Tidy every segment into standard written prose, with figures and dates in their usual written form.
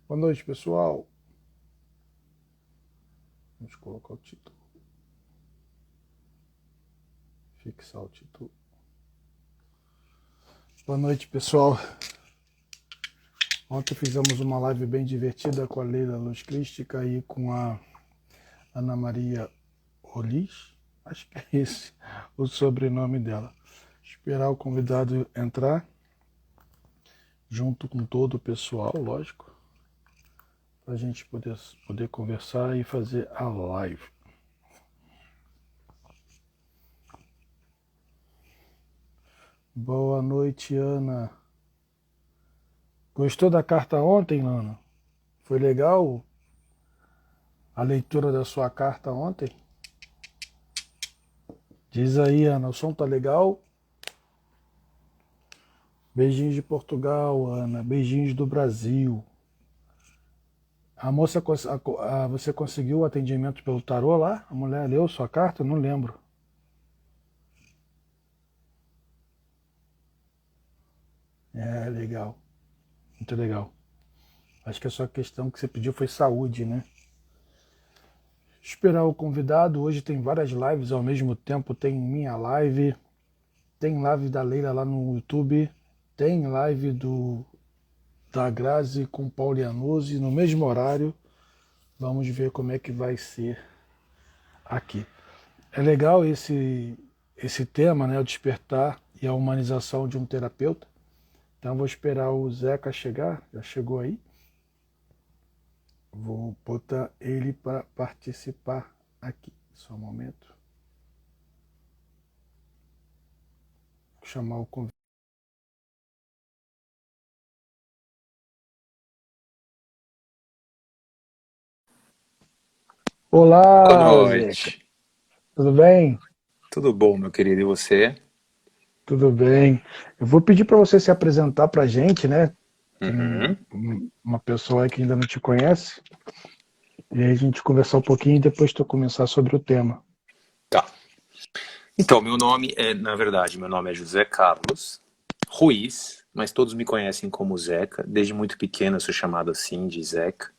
Boa noite, pessoal. Vamos colocar o título. Fixar o título. Boa noite, pessoal. Ontem fizemos uma live bem divertida com a Leila Luz Crística e com a Ana Maria Olis. Acho que é esse o sobrenome dela. Esperar o convidado entrar, junto com todo o pessoal, lógico, para a gente poder conversar e fazer a live. Boa noite, Ana. Gostou da carta ontem, Ana? Foi legal a leitura da sua carta ontem? Diz aí, Ana, o som tá legal? Beijinhos de Portugal, Ana. Beijinhos do Brasil. A moça, você conseguiu o atendimento pelo tarô lá? A mulher leu sua carta? Não lembro. É, legal. Muito legal. Acho que a sua questão que você pediu foi saúde, né? Esperar o convidado. Hoje tem várias lives ao mesmo tempo. Tem minha live, tem live da Leila lá no YouTube, tem live da Grazi com Paulianose no mesmo horário. Vamos ver como é que vai ser aqui. É legal esse tema, né? O despertar e a humanização de um terapeuta. Então vou esperar o Zeca chegar. Já chegou aí. Vou botar ele para participar aqui. Só um momento. Vou chamar o convidado. Boa Olá, Zeca. noite. Tudo bem? Tudo bom, meu querido? E você? Tudo bem. Eu vou pedir para você se apresentar para a gente, né? Tem Uhum. uma pessoa aí que ainda não te conhece. E aí a gente conversar um pouquinho e depois tu começar sobre o tema. Tá. Então, meu nome é José Carlos Ruiz, mas todos me conhecem como Zeca. Desde muito pequeno eu sou chamado assim, de Zeca.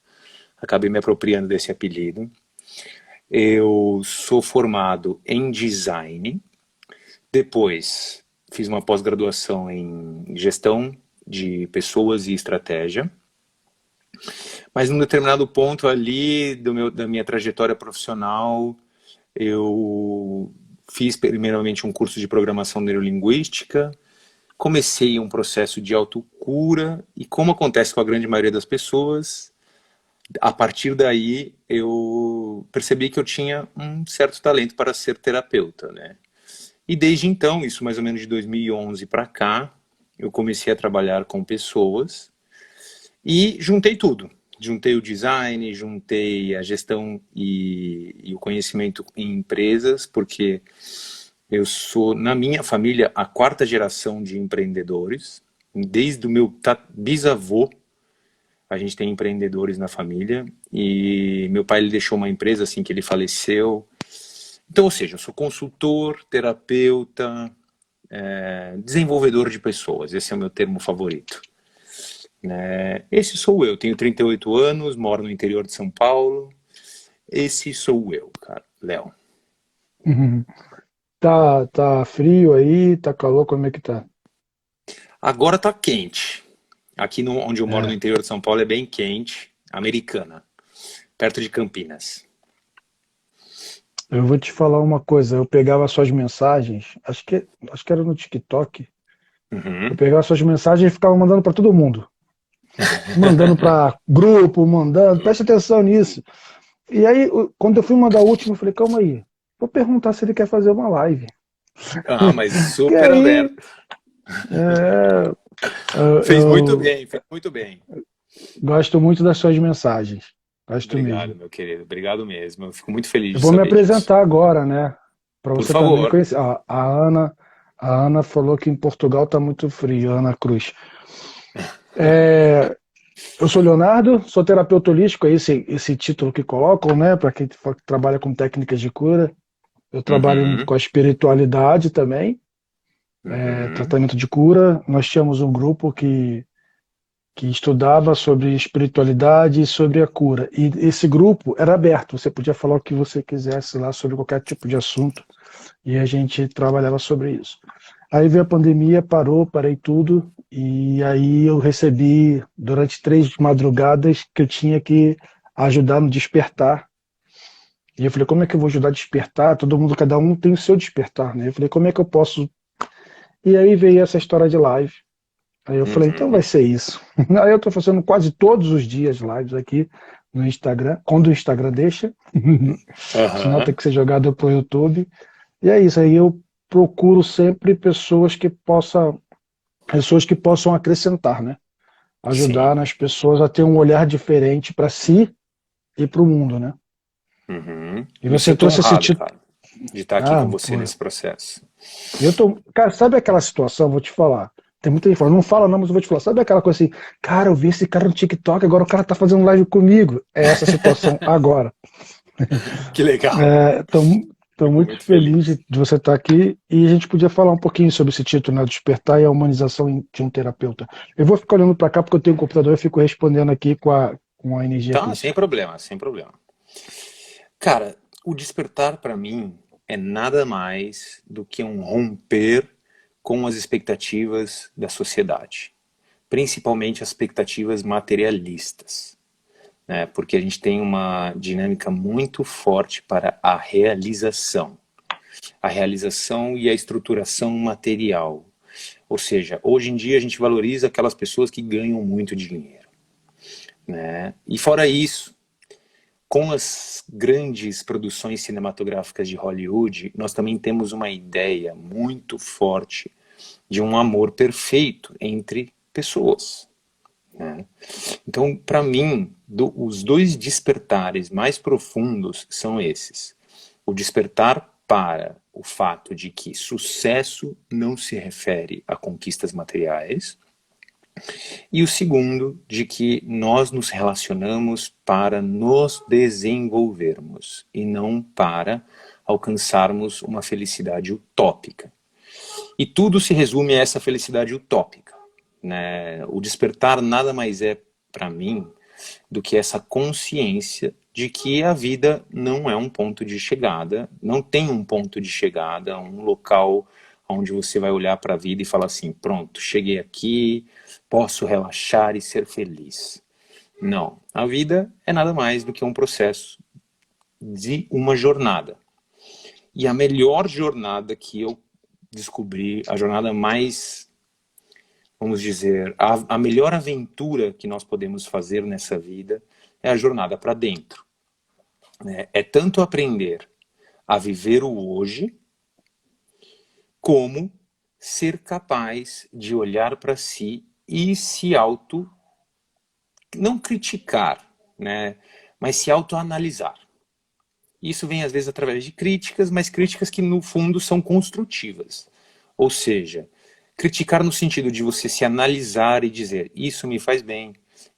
Acabei me apropriando desse apelido. Eu sou formado em design. Depois fiz uma pós-graduação em gestão de pessoas e estratégia. Mas num determinado ponto ali da minha trajetória profissional, eu fiz primeiramente um curso de programação neurolinguística, comecei um processo de autocura e, como acontece com a grande maioria das pessoas, a partir daí eu percebi que eu tinha um certo talento para ser terapeuta, né? E desde então, isso mais ou menos de 2011 para cá, eu comecei a trabalhar com pessoas e juntei tudo. Juntei o design, juntei a gestão e o conhecimento em empresas, porque eu sou, na minha família, a quarta geração de empreendedores. Desde o meu bisavô, a gente tem empreendedores na família. E meu pai ele deixou uma empresa assim que ele faleceu. Então, ou seja, eu sou consultor, terapeuta, desenvolvedor de pessoas. Esse é o meu termo favorito. Esse sou eu, tenho 38 anos, moro no interior de São Paulo. Esse sou eu, cara, Léo. Uhum. Tá frio aí? Tá calor? Como é que tá? Agora tá quente. Aqui onde eu moro no É, interior de São Paulo é bem quente, Americana, perto de Campinas. eu vou te falar uma coisa. Eu pegava suas mensagens, acho que era no TikTok. Eu Uhum. pegava suas mensagens e ficava mandando para todo mundo. Mandando para grupo, mandando. Preste atenção nisso. E aí, quando eu fui mandar o último, eu falei, calma aí. Vou perguntar se ele quer fazer uma live. Ah, mas Que super aí, aberto. é, Fez muito eu bem, fez muito bem. gosto muito das suas mensagens. Gosto Obrigado, mesmo. meu querido, obrigado mesmo. Eu fico muito feliz Eu de vou me saber disso. apresentar agora, né? Para Por você também me favor. conhecer. A Ana falou que em Portugal está muito frio, Ana Cruz. É, eu sou Leonardo, sou terapeuta holístico, é esse título que colocam, né? Para quem trabalha com técnicas de cura. Eu trabalho Uhum, com a espiritualidade também, uhum, tratamento de cura. Nós tínhamos um grupo que que estudava sobre espiritualidade e sobre a cura. E esse grupo era aberto, você podia falar o que você quisesse lá sobre qualquer tipo de assunto, e a gente trabalhava sobre isso. Aí veio a pandemia, parei tudo, e aí eu recebi, durante 3 madrugadas, que eu tinha que ajudar no despertar. E eu falei, como é que eu vou ajudar a despertar? Todo mundo, cada um tem o seu despertar, né? Eu falei, como é que eu posso... E aí veio essa história de live. Aí eu falei, então vai Uhum. ser isso. Aí eu estou fazendo quase todos os dias lives aqui no Instagram, quando o Instagram deixa, senão tem Aham. que ser jogado para o YouTube. E é isso, aí eu procuro sempre pessoas que possam acrescentar, né? Ajudar Sim. as pessoas a ter um olhar diferente para si e para o mundo, né? Uhum. E Me você sinto trouxe esse honrado, tipo. cara, de estar aqui Ah, com você pô. nesse processo. Eu tô. Cara, sabe aquela situação? Vou te falar. Tem muita gente falando, não fala não, mas eu vou te falar. Sabe aquela coisa assim, cara, eu vi esse cara no TikTok, agora o cara tá fazendo live comigo. É essa situação agora. Que legal. Tô Fico muito muito feliz feliz. de você estar aqui e a gente podia falar um pouquinho sobre esse título, né? Despertar e a humanização de um terapeuta. Eu vou ficar olhando para cá porque eu tenho um computador e fico respondendo aqui com a energia Tá, sem crística. problema, sem problema. Cara, o despertar para mim é nada mais do que um romper com as expectativas da sociedade, principalmente as expectativas materialistas, né? Porque a gente tem uma dinâmica muito forte para a realização e a estruturação material. Ou seja, hoje em dia a gente valoriza aquelas pessoas que ganham muito dinheiro, né? E fora isso, com as grandes produções cinematográficas de Hollywood, nós também temos uma ideia muito forte de um amor perfeito entre pessoas, né? Então, para mim, os dois despertares mais profundos são esses. O despertar para o fato de que sucesso não se refere a conquistas materiais, e o segundo, de que nós nos relacionamos para nos desenvolvermos e não para alcançarmos uma felicidade utópica. E tudo se resume a essa felicidade utópica, né? O despertar nada mais é, para mim, do que essa consciência de que a vida não é um ponto de chegada, não tem um ponto de chegada, um local onde você vai olhar para a vida e falar assim, pronto, cheguei aqui, posso relaxar e ser feliz. Não, a vida é nada mais do que um processo de uma jornada. E a melhor jornada que eu descobri, a jornada mais, vamos dizer, a melhor aventura que nós podemos fazer nessa vida é a jornada para dentro, né? É tanto aprender a viver o hoje, como ser capaz de olhar para si e se auto, não criticar, né, mas se autoanalisar. Isso vem às vezes através de críticas, mas críticas que no fundo são construtivas. Ou seja, criticar no sentido de você se analisar e dizer, isso me faz bem,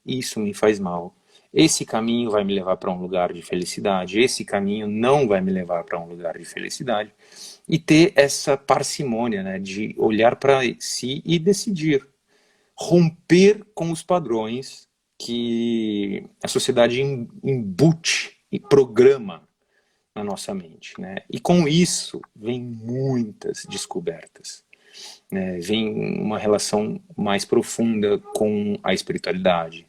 isso me faz mal. Esse caminho vai me levar para um lugar de felicidade, esse caminho não vai me levar para um lugar de felicidade. E ter essa parcimônia, né, de olhar para si e decidir. Romper com os padrões que a sociedade embute e programa na nossa mente, né? E com isso vem muitas descobertas, né? Vem uma relação mais profunda com a espiritualidade,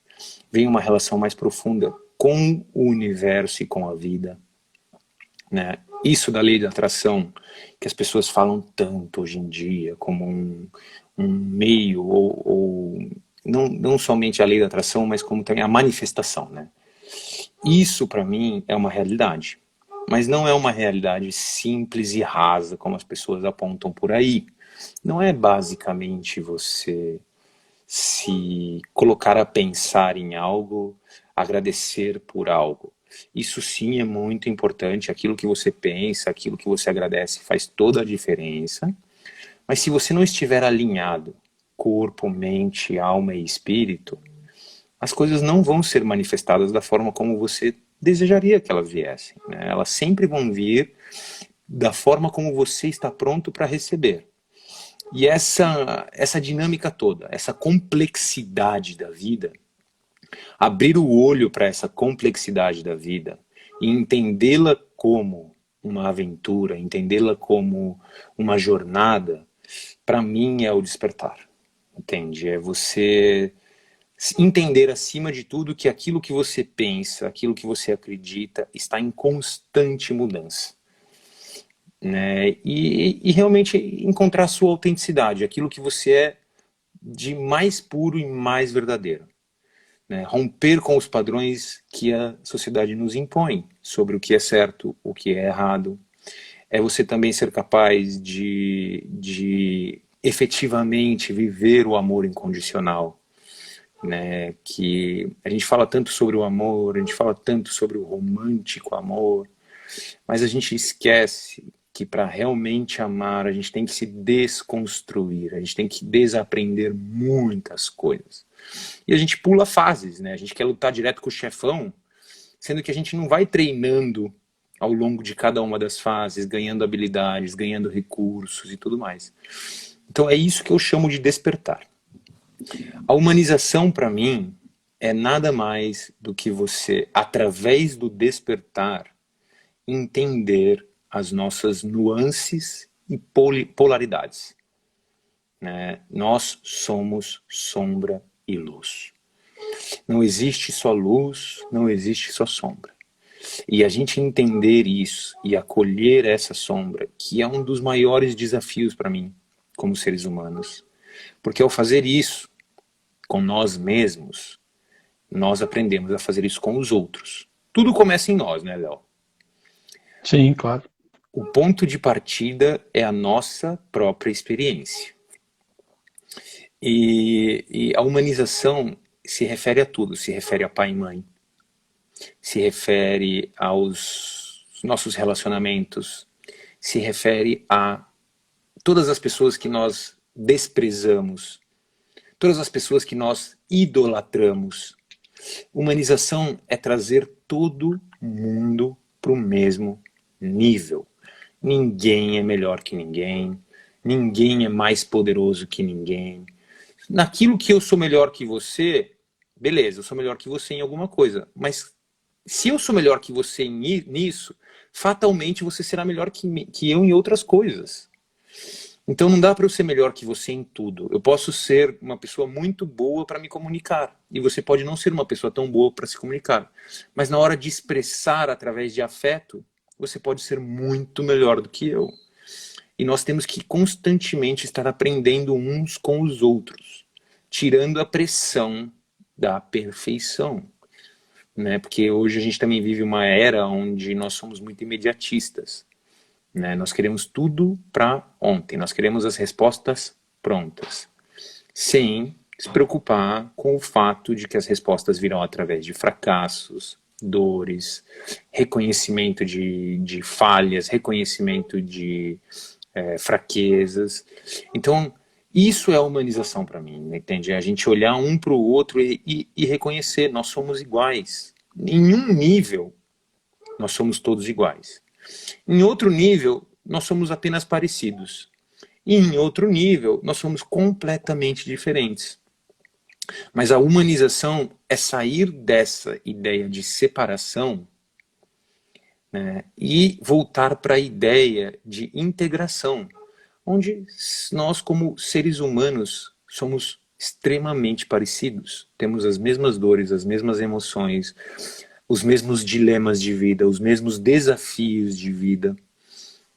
vem uma relação mais profunda com o universo e com a vida, né? Isso da lei da atração, que as pessoas falam tanto hoje em dia como um meio, ou não somente a lei da atração, mas como também a manifestação, né? Isso, para mim, é uma realidade. Mas não é uma realidade simples e rasa, como as pessoas apontam por aí. Não é basicamente você se colocar a pensar em algo, agradecer por algo. Isso sim é muito importante, aquilo que você pensa, aquilo que você agradece faz toda a diferença. Mas se você não estiver alinhado, corpo, mente, alma e espírito, as coisas não vão ser manifestadas da forma como você desejaria que elas viessem, né? Elas sempre vão vir da forma como você está pronto para receber. E essa dinâmica toda, essa complexidade da vida, abrir o olho para essa complexidade da vida e entendê-la como uma aventura, entendê-la como uma jornada, para mim é o despertar. Entende? É você entender acima de tudo que aquilo que você pensa, aquilo que você acredita está em constante mudança. Né? E realmente encontrar a sua autenticidade, aquilo que você é de mais puro e mais verdadeiro. Né? Romper com os padrões que a sociedade nos impõe sobre o que é certo, o que é errado. É você também ser capaz de efetivamente viver o amor incondicional. Né? Que a gente fala tanto sobre o amor, a gente fala tanto sobre o romântico amor, mas a gente esquece que para realmente amar a gente tem que se desconstruir, a gente tem que desaprender muitas coisas. E a gente pula fases, né? A gente quer lutar direto com o chefão, sendo que a gente não vai treinando ao longo de cada uma das fases, ganhando habilidades, ganhando recursos e tudo mais. Então é isso que eu chamo de despertar. A humanização, para mim, é nada mais do que você, através do despertar, entender as nossas nuances e polaridades. Né? Nós somos sombra e luz. Não existe só luz, não existe só sombra. E a gente entender isso e acolher essa sombra, que é um dos maiores desafios para mim, como seres humanos. Porque ao fazer isso com nós mesmos, nós aprendemos a fazer isso com os outros. Tudo começa em nós, né, Léo? Sim, claro. O ponto de partida é a nossa própria experiência. E a humanização se refere a tudo, se refere a pai e mãe, se refere aos nossos relacionamentos, se refere a todas as pessoas que nós desprezamos, todas as pessoas que nós idolatramos. Humanização é trazer todo mundo para o mesmo nível. Ninguém é melhor que ninguém, ninguém é mais poderoso que ninguém. Naquilo que eu sou melhor que você, beleza, eu sou melhor que você em alguma coisa, mas se eu sou melhor que você nisso, fatalmente você será melhor que eu em outras coisas. Então não dá para eu ser melhor que você em tudo. Eu posso ser uma pessoa muito boa para me comunicar, e você pode não ser uma pessoa tão boa para se comunicar. Mas na hora de expressar através de afeto, você pode ser muito melhor do que eu. E nós temos que constantemente estar aprendendo uns com os outros, tirando a pressão da perfeição. Né? Porque hoje a gente também vive uma era onde nós somos muito imediatistas. Né? Nós queremos tudo para ontem, nós queremos as respostas prontas, sem se preocupar com o fato de que as respostas virão através de fracassos, dores, reconhecimento de falhas, reconhecimento de fraquezas. Então, isso é a humanização para mim, entende? É a gente olhar um para o outro e reconhecer, nós somos iguais. Em um nível, nós somos todos iguais. Em outro nível, nós somos apenas parecidos. E em outro nível, nós somos completamente diferentes. Mas a humanização é sair dessa ideia de separação, né, e voltar para a ideia de integração, onde nós, como seres humanos, somos extremamente parecidos. Temos as mesmas dores, as mesmas emoções, os mesmos dilemas de vida, os mesmos desafios de vida.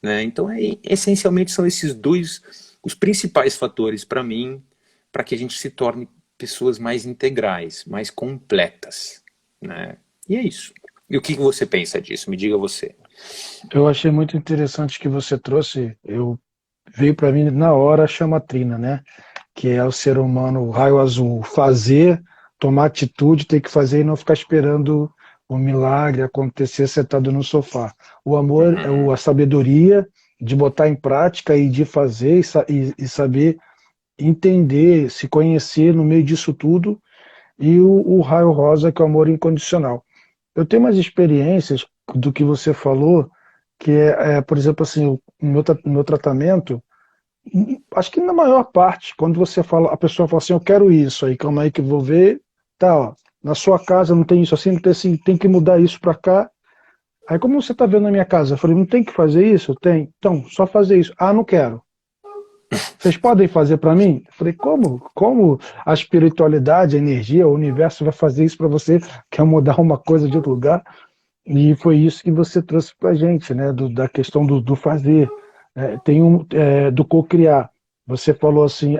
Né? Então, essencialmente, são esses dois os principais fatores para mim, para que a gente se torne pessoas mais integrais, mais completas. Né? E é isso. E o que você pensa disso? Me diga você. Eu achei muito interessante que você trouxe, veio para mim na hora a chamatrina, né? Que é o ser humano, o raio azul, fazer, tomar atitude, ter que fazer e não ficar esperando o milagre acontecer sentado no sofá. O amor é a sabedoria de botar em prática e de fazer e saber entender, se conhecer no meio disso tudo, e o raio rosa, que é o amor incondicional. Eu tenho umas experiências do que você falou, que por exemplo, assim, o meu tratamento, Acho que na maior parte, quando você fala, a pessoa fala assim, eu quero isso, aí calma aí que eu vou ver, tá, ó, na sua casa não tem isso assim, não tem assim, tem que mudar isso pra cá. Aí como você tá vendo na minha casa? Eu falei, não tem que fazer isso? Tem. Então, só fazer isso. Ah, não quero. Vocês podem fazer pra mim? Eu falei, como? Como a espiritualidade, a energia, o universo vai fazer isso pra você? Quer mudar uma coisa de outro lugar? E foi isso que você trouxe pra gente, né? Da questão do fazer. Tem do co-criar. Você falou assim,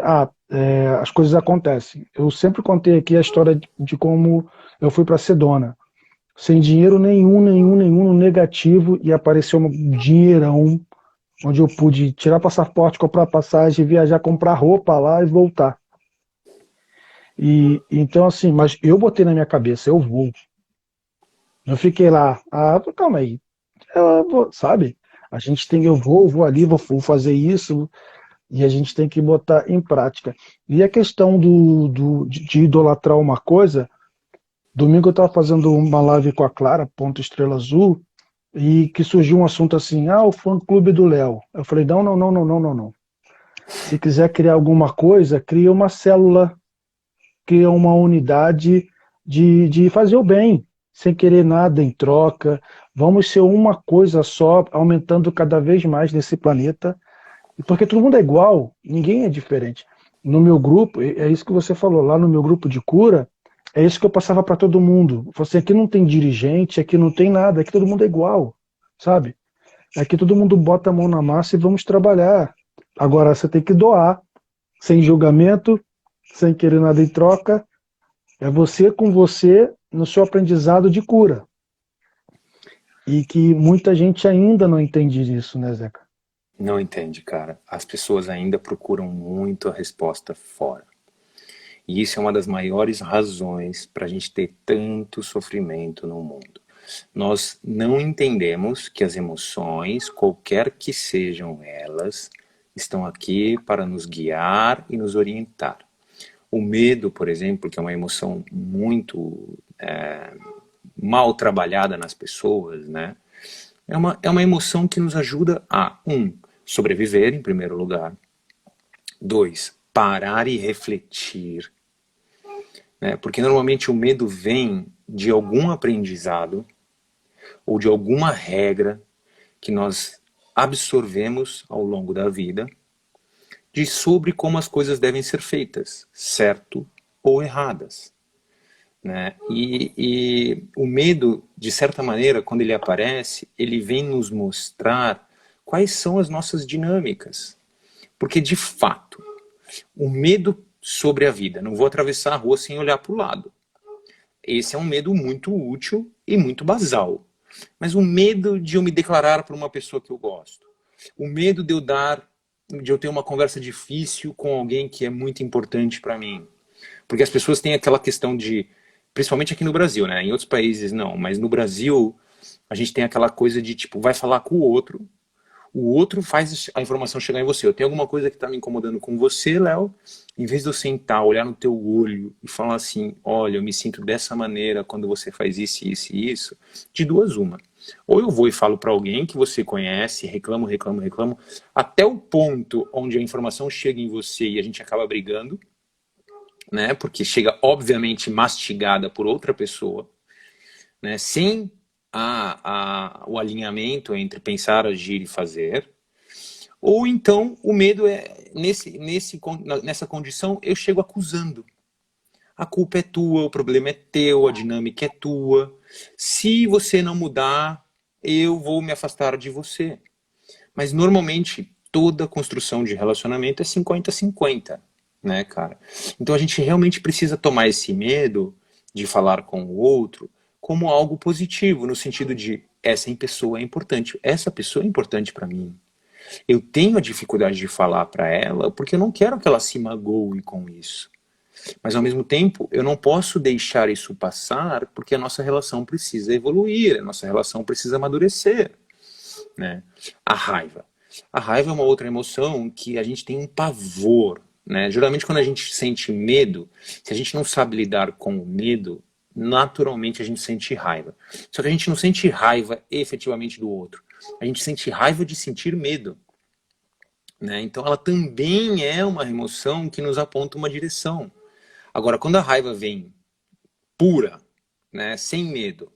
as coisas acontecem. Eu sempre contei aqui a história de como eu fui para Sedona, sem dinheiro nenhum no negativo, e apareceu um dinheirão, onde eu pude tirar passaporte, comprar passagem, viajar, comprar roupa lá e voltar. E então assim, mas eu botei na minha cabeça, eu vou. Eu fiquei lá, calma aí, eu vou, sabe? A gente tem, vou ali, vou fazer isso, e a gente tem que botar em prática. E a questão de idolatrar uma coisa, domingo eu estava fazendo uma live com a Clara, Ponto Estrela Azul, e que surgiu um assunto assim, o fã-clube do Léo. Eu falei, não. Se quiser criar alguma coisa, cria uma célula, cria uma unidade de fazer o bem, sem querer nada em troca. Vamos ser uma coisa só, aumentando cada vez mais nesse planeta, porque todo mundo é igual, ninguém é diferente. No meu grupo, é isso que você falou, lá no meu grupo de cura, é isso que eu passava para todo mundo. Eu falei assim, aqui não tem dirigente, aqui não tem nada, aqui todo mundo é igual, sabe? Aqui todo mundo bota a mão na massa e vamos trabalhar. Agora você tem que doar, sem julgamento, sem querer nada em troca. É você com você no seu aprendizado de cura. E que muita gente ainda não entende isso, né, Zeca? Não entende, cara. As pessoas ainda procuram muito a resposta fora. E isso é uma das maiores razões para a gente ter tanto sofrimento no mundo. Nós não entendemos que as emoções, qualquer que sejam elas, estão aqui para nos guiar e nos orientar. O medo, por exemplo, que é uma emoção muito mal trabalhada nas pessoas, né? É uma emoção que nos ajuda a, sobreviver em primeiro lugar. 2, parar e refletir. Né? Porque normalmente o medo vem de algum aprendizado ou de alguma regra que nós absorvemos ao longo da vida sobre como as coisas devem ser feitas, certo ou erradas. Né? E o medo, de certa maneira, quando ele aparece, ele vem nos mostrar quais são as nossas dinâmicas. Porque, de fato, o medo sobre a vida, não vou atravessar a rua sem olhar para o lado. Esse é um medo muito útil e muito basal. Mas o medo de eu me declarar para uma pessoa que eu gosto, o medo de eu ter uma conversa difícil com alguém que é muito importante para mim. Porque as pessoas têm aquela questão de, principalmente aqui no Brasil, né? Em outros países não, mas no Brasil a gente tem aquela coisa de tipo, vai falar com o outro faz a informação chegar em você. Eu tenho alguma coisa que está me incomodando com você, Léo, em vez de eu sentar, olhar no teu olho e falar assim, olha, eu me sinto dessa maneira quando você faz isso, isso e isso, de duas uma. Ou eu vou e falo para alguém que você conhece, reclamo, até o ponto onde a informação chega em você e a gente acaba brigando, né? Porque chega obviamente mastigada por outra pessoa, né? Sem o alinhamento entre pensar, agir e fazer. Ou então o medo é, nessa condição, eu chego acusando. A culpa é tua, o problema é teu, a dinâmica é tua. Se você não mudar, eu vou me afastar de você. Mas normalmente toda construção de relacionamento é 50-50, né, cara? Então a gente realmente precisa tomar esse medo de falar com o outro como algo positivo, no sentido de essa pessoa é importante, essa pessoa é importante para mim. Eu tenho a dificuldade de falar para ela porque eu não quero que ela se magoe com isso. Mas ao mesmo tempo, eu não posso deixar isso passar porque a nossa relação precisa evoluir, a nossa relação precisa amadurecer. Né? A raiva. A raiva é uma outra emoção que a gente tem um pavor. Né? Geralmente quando a gente sente medo, se a gente não sabe lidar com o medo, naturalmente a gente sente raiva. Só que a gente não sente raiva efetivamente do outro. A gente sente raiva de sentir medo. né? Então ela também é uma emoção que nos aponta uma direção. Agora, quando a raiva vem pura, né, sem medo,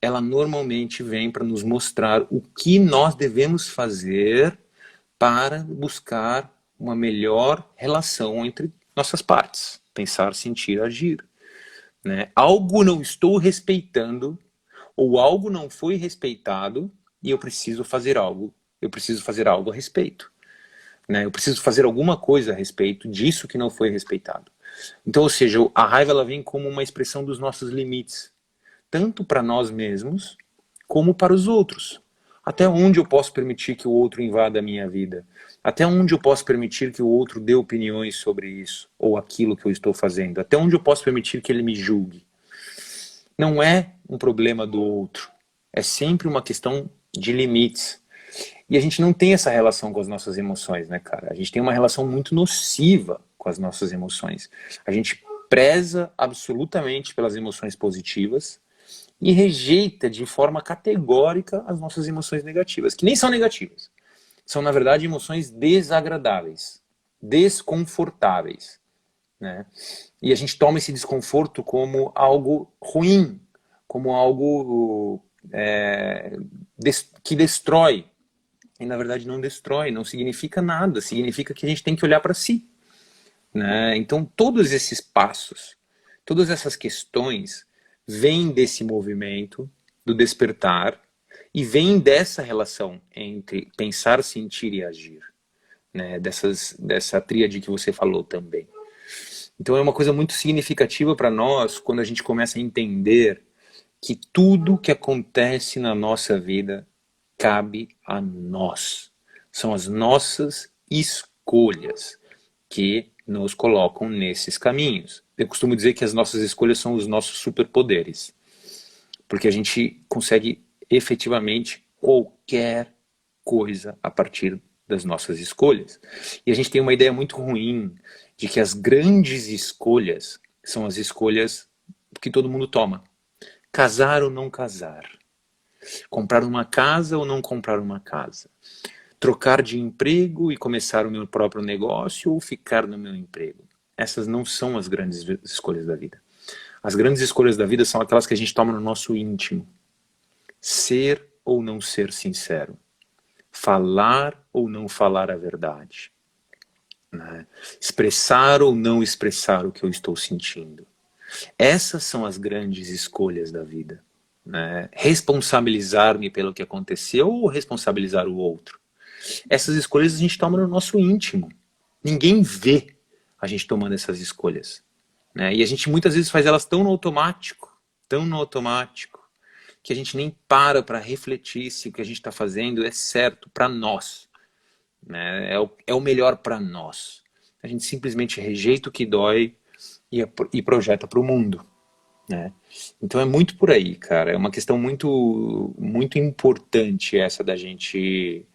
ela normalmente vem para nos mostrar o que nós devemos fazer para buscar uma melhor relação entre nossas partes. Pensar, sentir, agir. Né? Algo não estou respeitando, ou algo não foi respeitado, e eu preciso fazer algo. Eu preciso fazer algo a respeito. Né? Eu preciso fazer alguma coisa a respeito disso que não foi respeitado. Então, ou seja, a raiva ela vem como uma expressão dos nossos limites, tanto para nós mesmos, como para os outros. Até onde eu posso permitir que o outro invada a minha vida? Até onde eu posso permitir que o outro dê opiniões sobre isso, ou aquilo que eu estou fazendo? Até onde eu posso permitir que ele me julgue? Não é um problema do outro, é sempre uma questão de limites. E a gente não tem essa relação com as nossas emoções, né, cara? A gente tem uma relação muito nociva com as nossas emoções. A gente preza absolutamente pelas emoções positivas e rejeita de forma categórica as nossas emoções negativas, que nem são negativas. São, na verdade, emoções desagradáveis, desconfortáveis, né? E a gente toma esse desconforto como algo ruim, como algo que destrói. E na verdade não destrói, não significa nada, significa que a gente tem que olhar para si. Né? Então todos esses passos, todas essas questões vêm desse movimento do despertar e vêm dessa relação entre pensar, sentir e agir. Né? Dessa tríade que você falou também. Então é uma coisa muito significativa para nós quando a gente começa a entender que tudo que acontece na nossa vida cabe a nós. São as nossas escolhas que nos colocam nesses caminhos. Eu costumo dizer que as nossas escolhas são os nossos superpoderes, porque a gente consegue efetivamente qualquer coisa a partir das nossas escolhas. E a gente tem uma ideia muito ruim de que as grandes escolhas são as escolhas que todo mundo toma. Casar ou não casar. Comprar uma casa ou não comprar uma casa. Trocar de emprego e começar o meu próprio negócio ou ficar no meu emprego. Essas não são as grandes escolhas da vida. As grandes escolhas da vida são aquelas que a gente toma no nosso íntimo. Ser ou não ser sincero. Falar ou não falar a verdade. Né? Expressar ou não expressar o que eu estou sentindo. Essas são as grandes escolhas da vida. Né? Responsabilizar-me pelo que aconteceu ou responsabilizar o outro. Essas escolhas a gente toma no nosso íntimo. Ninguém vê a gente tomando essas escolhas. Né? E a gente muitas vezes faz elas tão no automático, que a gente nem para refletir se o que a gente está fazendo é certo para nós. Né? É o melhor para nós. A gente simplesmente rejeita o que dói e projeta para o mundo. Né? Então é muito por aí, cara. É uma questão muito, muito importante essa da gente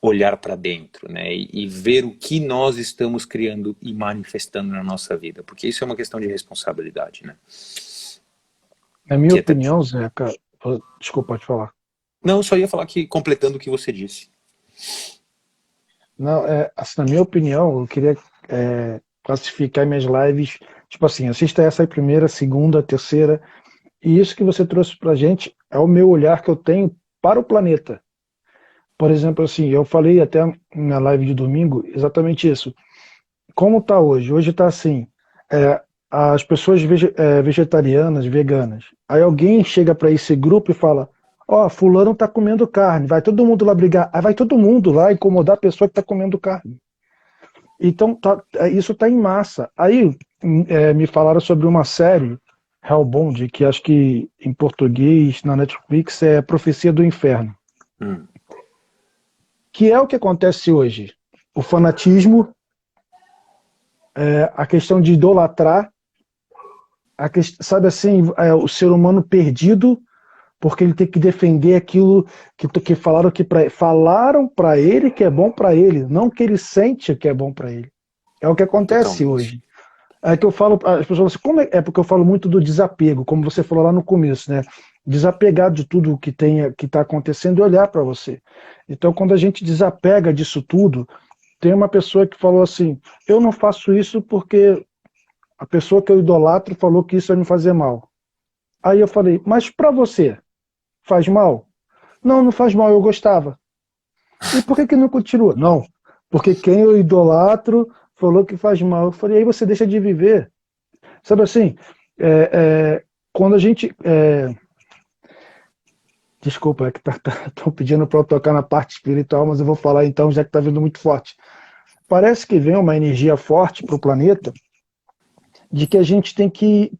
olhar para dentro, né? E ver o que nós estamos criando e manifestando na nossa vida, porque isso é uma questão de responsabilidade, né? Na minha opinião, Zeca, desculpa, pode falar. Não, eu só ia falar que completando o que você disse. Não, assim, na minha opinião, eu queria classificar minhas lives, tipo assim, assista essa aí primeira, segunda, terceira, e isso que você trouxe pra gente é o meu olhar que eu tenho para o planeta. Por exemplo, assim, eu falei até na live de domingo exatamente isso. Como está hoje? Hoje está assim, as pessoas vegetarianas, veganas. Aí alguém chega para esse grupo e fala, ó, fulano está comendo carne, vai todo mundo lá brigar. Aí vai todo mundo lá incomodar a pessoa que está comendo carne. Então, isso está em massa. Aí me falaram sobre uma série, Hellbound, que acho que em português, na Netflix, é Profecia do Inferno. Que é o que acontece hoje. O fanatismo, a questão de idolatrar, sabe assim, o ser humano perdido, porque ele tem que defender aquilo que falaram para ele que é bom para ele, não que ele sente que é bom para ele. É o que acontece hoje. É que eu falo, as pessoas falam assim, é porque eu falo muito do desapego, como você falou lá no começo, né? Desapegar de tudo que está acontecendo e olhar para você. Então, quando a gente desapega disso tudo, tem uma pessoa que falou assim, eu não faço isso porque a pessoa que eu idolatro falou que isso vai me fazer mal. Aí eu falei, mas para você, faz mal? Não, não faz mal, eu gostava. E por que não continua? Não, porque quem eu idolatro falou que faz mal. Eu falei, aí você deixa de viver. Sabe assim, é, quando a gente... desculpa, é que estão pedindo para eu tocar na parte espiritual, mas eu vou falar então, já que está vindo muito forte. Parece que vem uma energia forte para o planeta de que a gente tem que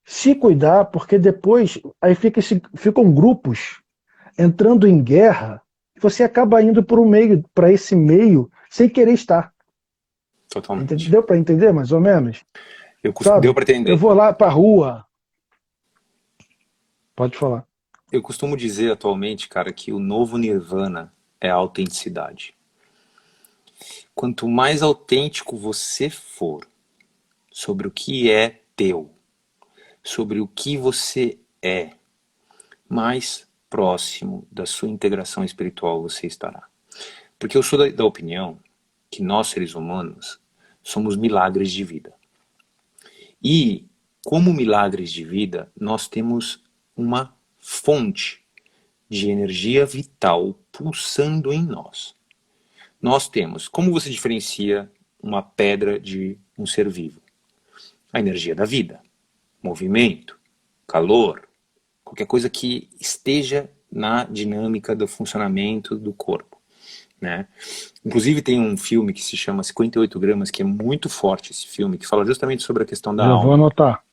se cuidar, porque depois aí ficam grupos entrando em guerra, e você acaba indo para esse meio sem querer estar. Totalmente. Deu para entender mais ou menos? Deu Sabe? para Eu entender. vou lá para a rua. Pode falar. Eu costumo dizer atualmente, cara, que o novo nirvana é a autenticidade. Quanto mais autêntico você for sobre o que é teu, sobre o que você é, mais próximo da sua integração espiritual você estará. Porque eu sou da opinião que nós, seres humanos, somos milagres de vida. E, como milagres de vida, nós temos uma fonte de energia vital pulsando em nós. Nós temos, como você diferencia uma pedra de um ser vivo? A energia da vida, movimento, calor, qualquer coisa que esteja na dinâmica do funcionamento do corpo, né? Inclusive tem um filme que se chama 58 gramas, que é muito forte esse filme, que fala justamente sobre a questão da Já vou alma, anotar.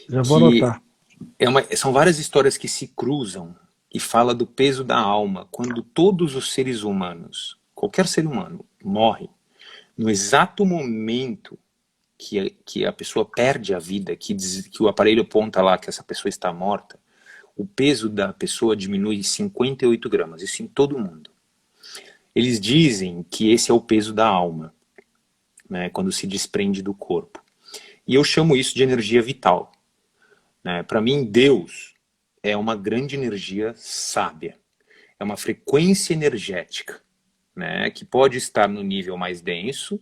Já vou que anotar. são várias histórias que se cruzam e fala do peso da alma quando todos os seres humanos, qualquer ser humano, morre no exato momento que a pessoa perde a vida, que o aparelho aponta lá que essa pessoa está morta, o peso da pessoa diminui 58 gramas, isso em todo mundo. Eles dizem que esse é o peso da alma, né, quando se desprende do corpo. E eu chamo isso de energia vital. Né? Para mim, Deus é uma grande energia sábia. É uma frequência energética, né, que pode estar no nível mais denso,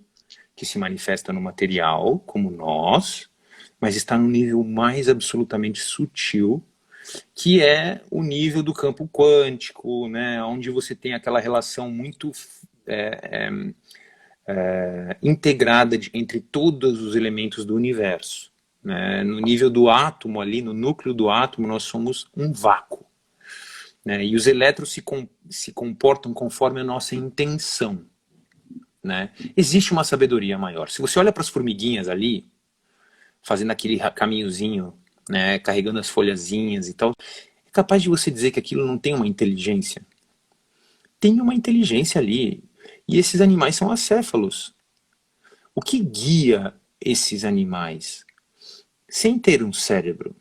que se manifesta no material, como nós, mas está no nível mais absolutamente sutil, que é o nível do campo quântico, né, onde você tem aquela relação muito integrada entre todos os elementos do universo. Né? No nível do átomo ali, no núcleo do átomo, nós somos um vácuo. Né? E os elétrons se comportam conforme a nossa intenção. Né? Existe uma sabedoria maior. Se você olha para as formiguinhas ali, fazendo aquele caminhozinho, né, carregando as folhazinhas e tal, é capaz de você dizer que aquilo não tem uma inteligência? Tem uma inteligência ali. E esses animais são acéfalos. O que guia esses animais? Sem ter um cérebro,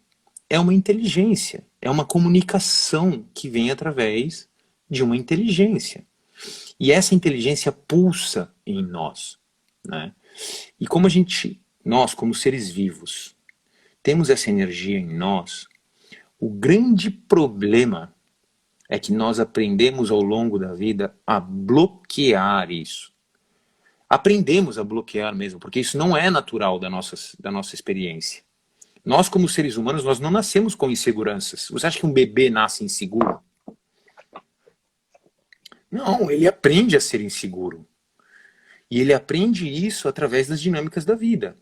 é uma inteligência, é uma comunicação que vem através de uma inteligência. E essa inteligência pulsa em nós. Né? E como nós como seres vivos, temos essa energia em nós, o grande problema é que nós aprendemos ao longo da vida a bloquear isso. Aprendemos a bloquear mesmo, porque isso não é natural da nossa experiência. Nós, como seres humanos, nós não nascemos com inseguranças. Você acha que um bebê nasce inseguro? Não, ele aprende a ser inseguro. E ele aprende isso através das dinâmicas da vida.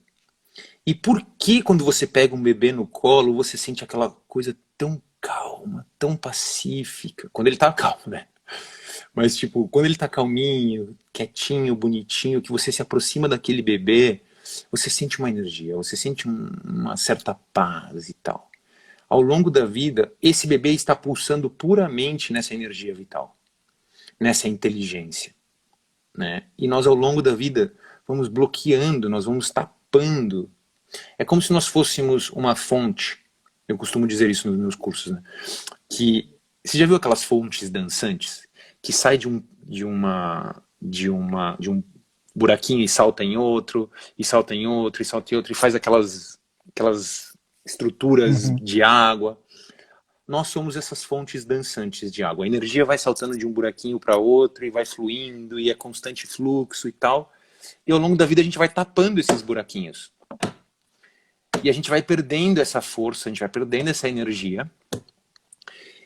E por que quando você pega um bebê no colo, você sente aquela coisa tão calma, tão pacífica? Quando ele tá calmo, né? Mas tipo, quando ele tá calminho, quietinho, bonitinho, que você se aproxima daquele bebê, você sente uma energia, você sente uma certa paz e tal. Ao longo da vida, esse bebê está pulsando puramente nessa energia vital, nessa inteligência. Né? E nós, ao longo da vida, vamos bloqueando, nós vamos tapando. É como se nós fôssemos uma fonte. Eu costumo dizer isso nos meus cursos. Né? Que, você já viu aquelas fontes dançantes? Que sai de um buraquinho e salta em outro, e salta em outro, e salta em outro, e faz aquelas estruturas Uhum. de água. nós somos essas fontes dançantes de água. A energia vai saltando de um buraquinho para outro e vai fluindo e é constante fluxo e tal. E ao longo da vida a gente vai tapando esses buraquinhos. E a gente vai perdendo essa força, a gente vai perdendo essa energia.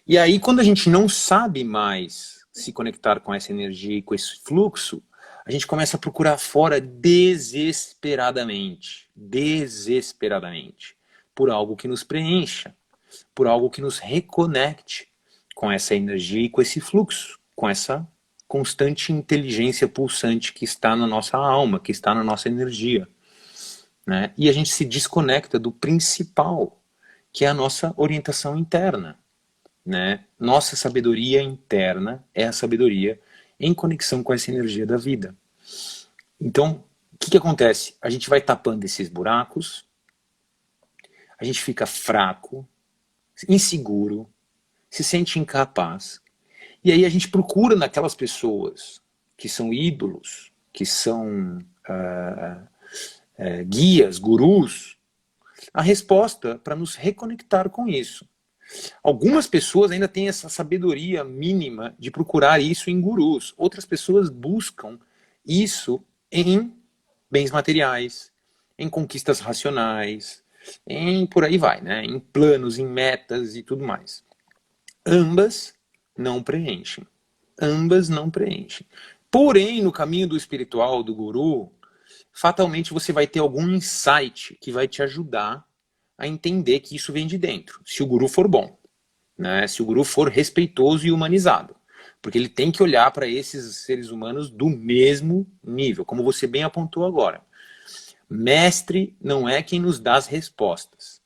E aí quando a gente não sabe mais se conectar com essa energia e com esse fluxo, a gente começa a procurar fora desesperadamente, por algo que nos preencha, por algo que nos reconecte com essa energia e com esse fluxo, com essa constante inteligência pulsante que está na nossa alma, que está na nossa energia, né? E a gente se desconecta do principal, que é a nossa orientação interna, né? Nossa sabedoria interna é a sabedoria em conexão com essa energia da vida. Então, o que acontece? A gente vai tapando esses buracos, a gente fica fraco, inseguro, se sente incapaz, e aí a gente procura naquelas pessoas que são ídolos, que são guias, gurus, a resposta para nos reconectar com isso. Algumas pessoas ainda têm essa sabedoria mínima de procurar isso em gurus. Outras pessoas buscam isso em bens materiais, em conquistas racionais, em por aí vai, né? Em planos, em metas e tudo mais. Ambas não preenchem. Ambas não preenchem. Porém, no caminho do espiritual, do guru, fatalmente você vai ter algum insight que vai te ajudar a entender que isso vem de dentro, se o guru for bom, né? Se o guru for respeitoso e humanizado, porque ele tem que olhar para esses seres humanos do mesmo nível, como você bem apontou agora. Mestre não é quem nos dá as respostas,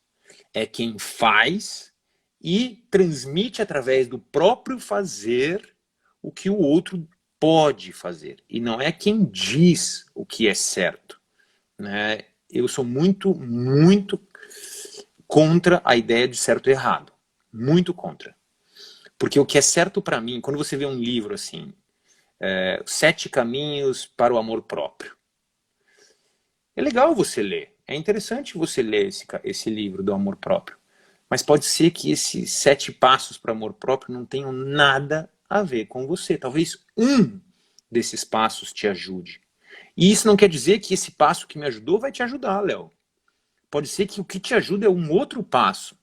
é quem faz e transmite através do próprio fazer o que o outro pode fazer, e não é quem diz o que é certo, né? Eu sou muito contra a ideia de certo e errado. Muito contra. Porque o que é certo para mim, quando você vê um livro assim, 7 caminhos para o amor próprio. É legal você ler. É interessante você ler esse livro do amor próprio. Mas pode ser que esses 7 passos para o amor próprio não tenham nada a ver com você. Talvez um desses passos te ajude. E isso não quer dizer que esse passo que me ajudou vai te ajudar, Léo. Pode ser que o que te ajuda é um outro passo.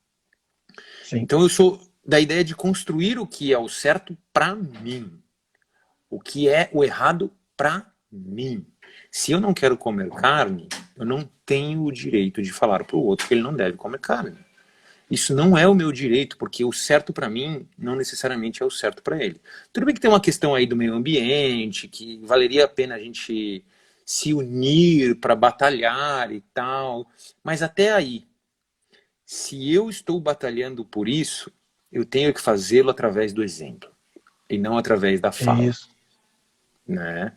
Sim. Então eu sou da ideia de construir o que é o certo para mim. O que é o errado para mim. Se eu não quero comer carne, eu não tenho o direito de falar para o outro que ele não deve comer carne. Isso não é o meu direito, porque o certo para mim não necessariamente é o certo para ele. Tudo bem que tem uma questão aí do meio ambiente, que valeria a pena a gente se unir para batalhar e tal, mas até aí, se eu estou batalhando por isso, eu tenho que fazê-lo através do exemplo e não através da fala. Isso. Né?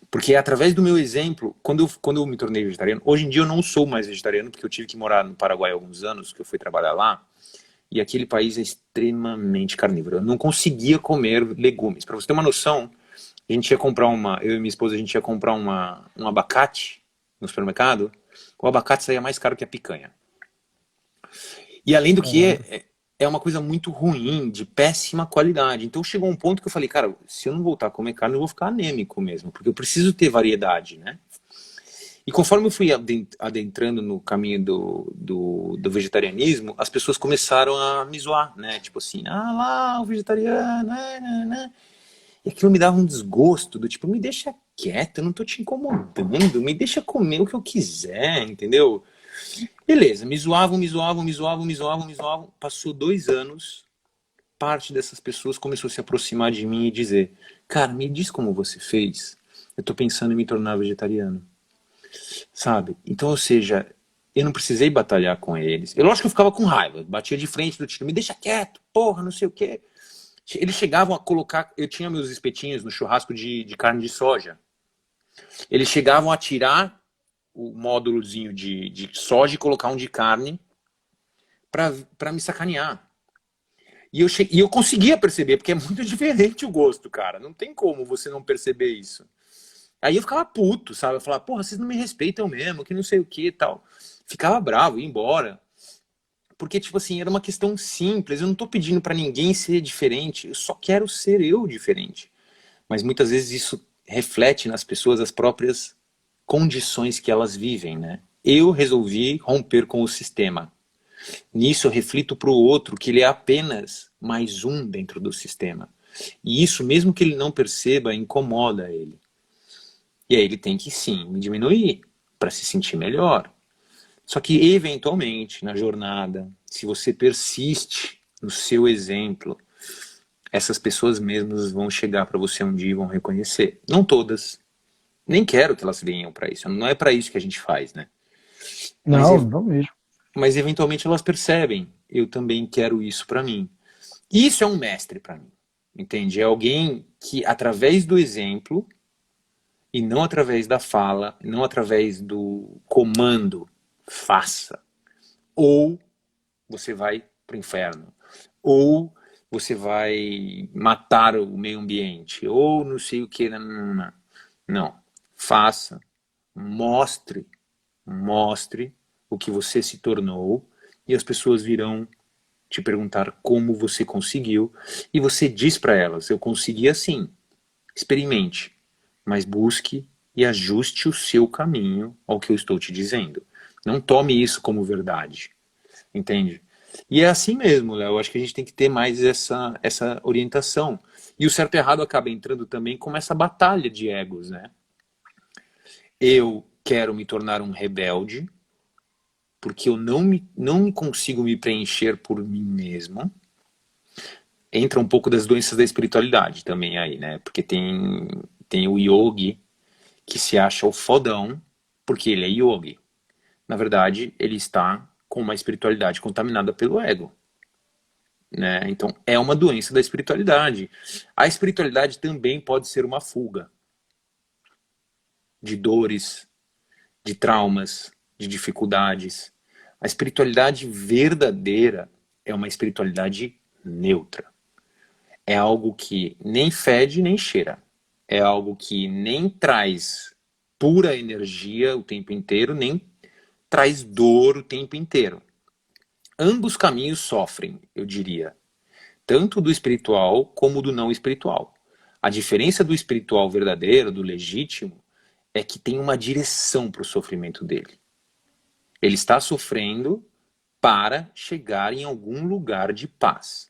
Porque através do meu exemplo, quando eu me tornei vegetariano, hoje em dia eu não sou mais vegetariano, porque eu tive que morar no Paraguai há alguns anos, que eu fui trabalhar lá, e aquele país é extremamente carnívoro. Eu não conseguia comer legumes. Para você ter uma noção, a gente ia comprar eu e minha esposa, a gente ia comprar um abacate no supermercado, o abacate saía mais caro que a picanha. E além do que é uma coisa muito ruim, de péssima qualidade. Então chegou um ponto que eu falei, cara, se eu não voltar a comer carne, eu vou ficar anêmico mesmo, porque eu preciso ter variedade, né? E conforme eu fui adentrando no caminho do vegetarianismo, as pessoas começaram a me zoar, né? Tipo assim, lá, o vegetariano, né? E aquilo me dava um desgosto, do tipo, me deixa quieto, eu não tô te incomodando, me deixa comer o que eu quiser, entendeu? Beleza, me zoavam. Passou 2 anos, parte dessas pessoas começou a se aproximar de mim e dizer, cara, me diz como você fez, eu tô pensando em me tornar vegetariano. Sabe? Então, ou seja, eu não precisei batalhar com eles. Eu, lógico que eu ficava com raiva, batia de frente do tipo, me deixa quieto, porra, não sei o quê. Eles chegavam a colocar, eu tinha meus espetinhos no churrasco de carne de soja. Eles chegavam a tirar o módulozinho de soja e colocar um de carne pra me sacanear. E eu conseguia perceber, porque é muito diferente o gosto, cara. Não tem como você não perceber isso. Aí eu ficava puto, sabe? Eu falava, porra, vocês não me respeitam mesmo, que não sei o que e tal. Ficava bravo, ia embora. Porque, tipo assim, era uma questão simples. Eu não tô pedindo para ninguém ser diferente. Eu só quero ser eu diferente. Mas muitas vezes isso reflete nas pessoas as próprias condições que elas vivem, né? Eu resolvi romper com o sistema. Nisso eu reflito para o outro que ele é apenas mais um dentro do sistema. E isso, mesmo que ele não perceba, incomoda ele. E aí ele tem que sim diminuir para se sentir melhor. Só que eventualmente, na jornada, se você persiste no seu exemplo, essas pessoas mesmas vão chegar para você um dia e vão reconhecer. Não todas. Nem quero que elas venham para isso. Não é para isso que a gente faz, né? Mas, Não, não mesmo. mas eventualmente elas percebem. Eu também quero isso para mim. Isso é um mestre para mim. Entende? É alguém que, através do exemplo, e não através da fala, não através do comando, faça. Ou você vai para o inferno. Ou você vai matar o meio ambiente. Ou não sei o que. Não, não, não. Não. Faça. Mostre. Mostre o que você se tornou. E as pessoas virão te perguntar como você conseguiu. E você diz para elas, eu consegui assim. Experimente. Mas busque e ajuste o seu caminho ao que eu estou te dizendo. Não tome isso como verdade. Entende? E é assim mesmo, Léo. Eu acho que a gente tem que ter mais essa orientação. E o certo e errado acaba entrando também como essa batalha de egos, né? Eu quero me tornar um rebelde porque eu não consigo me preencher por mim mesmo. Entra um pouco das doenças da espiritualidade também aí, né? Porque tem o yogi que se acha o fodão porque ele é yogi. Na verdade, ele está com uma espiritualidade contaminada pelo ego. Né? Então, é uma doença da espiritualidade. A espiritualidade também pode ser uma fuga de dores, de traumas, de dificuldades. A espiritualidade verdadeira é uma espiritualidade neutra. É algo que nem fede nem cheira. É algo que nem traz pura energia o tempo inteiro, nem traz dor o tempo inteiro. Ambos caminhos sofrem, eu diria. Tanto do espiritual como do não espiritual. A diferença do espiritual verdadeiro, do legítimo, é que tem uma direção para o sofrimento dele. Ele está sofrendo para chegar em algum lugar de paz.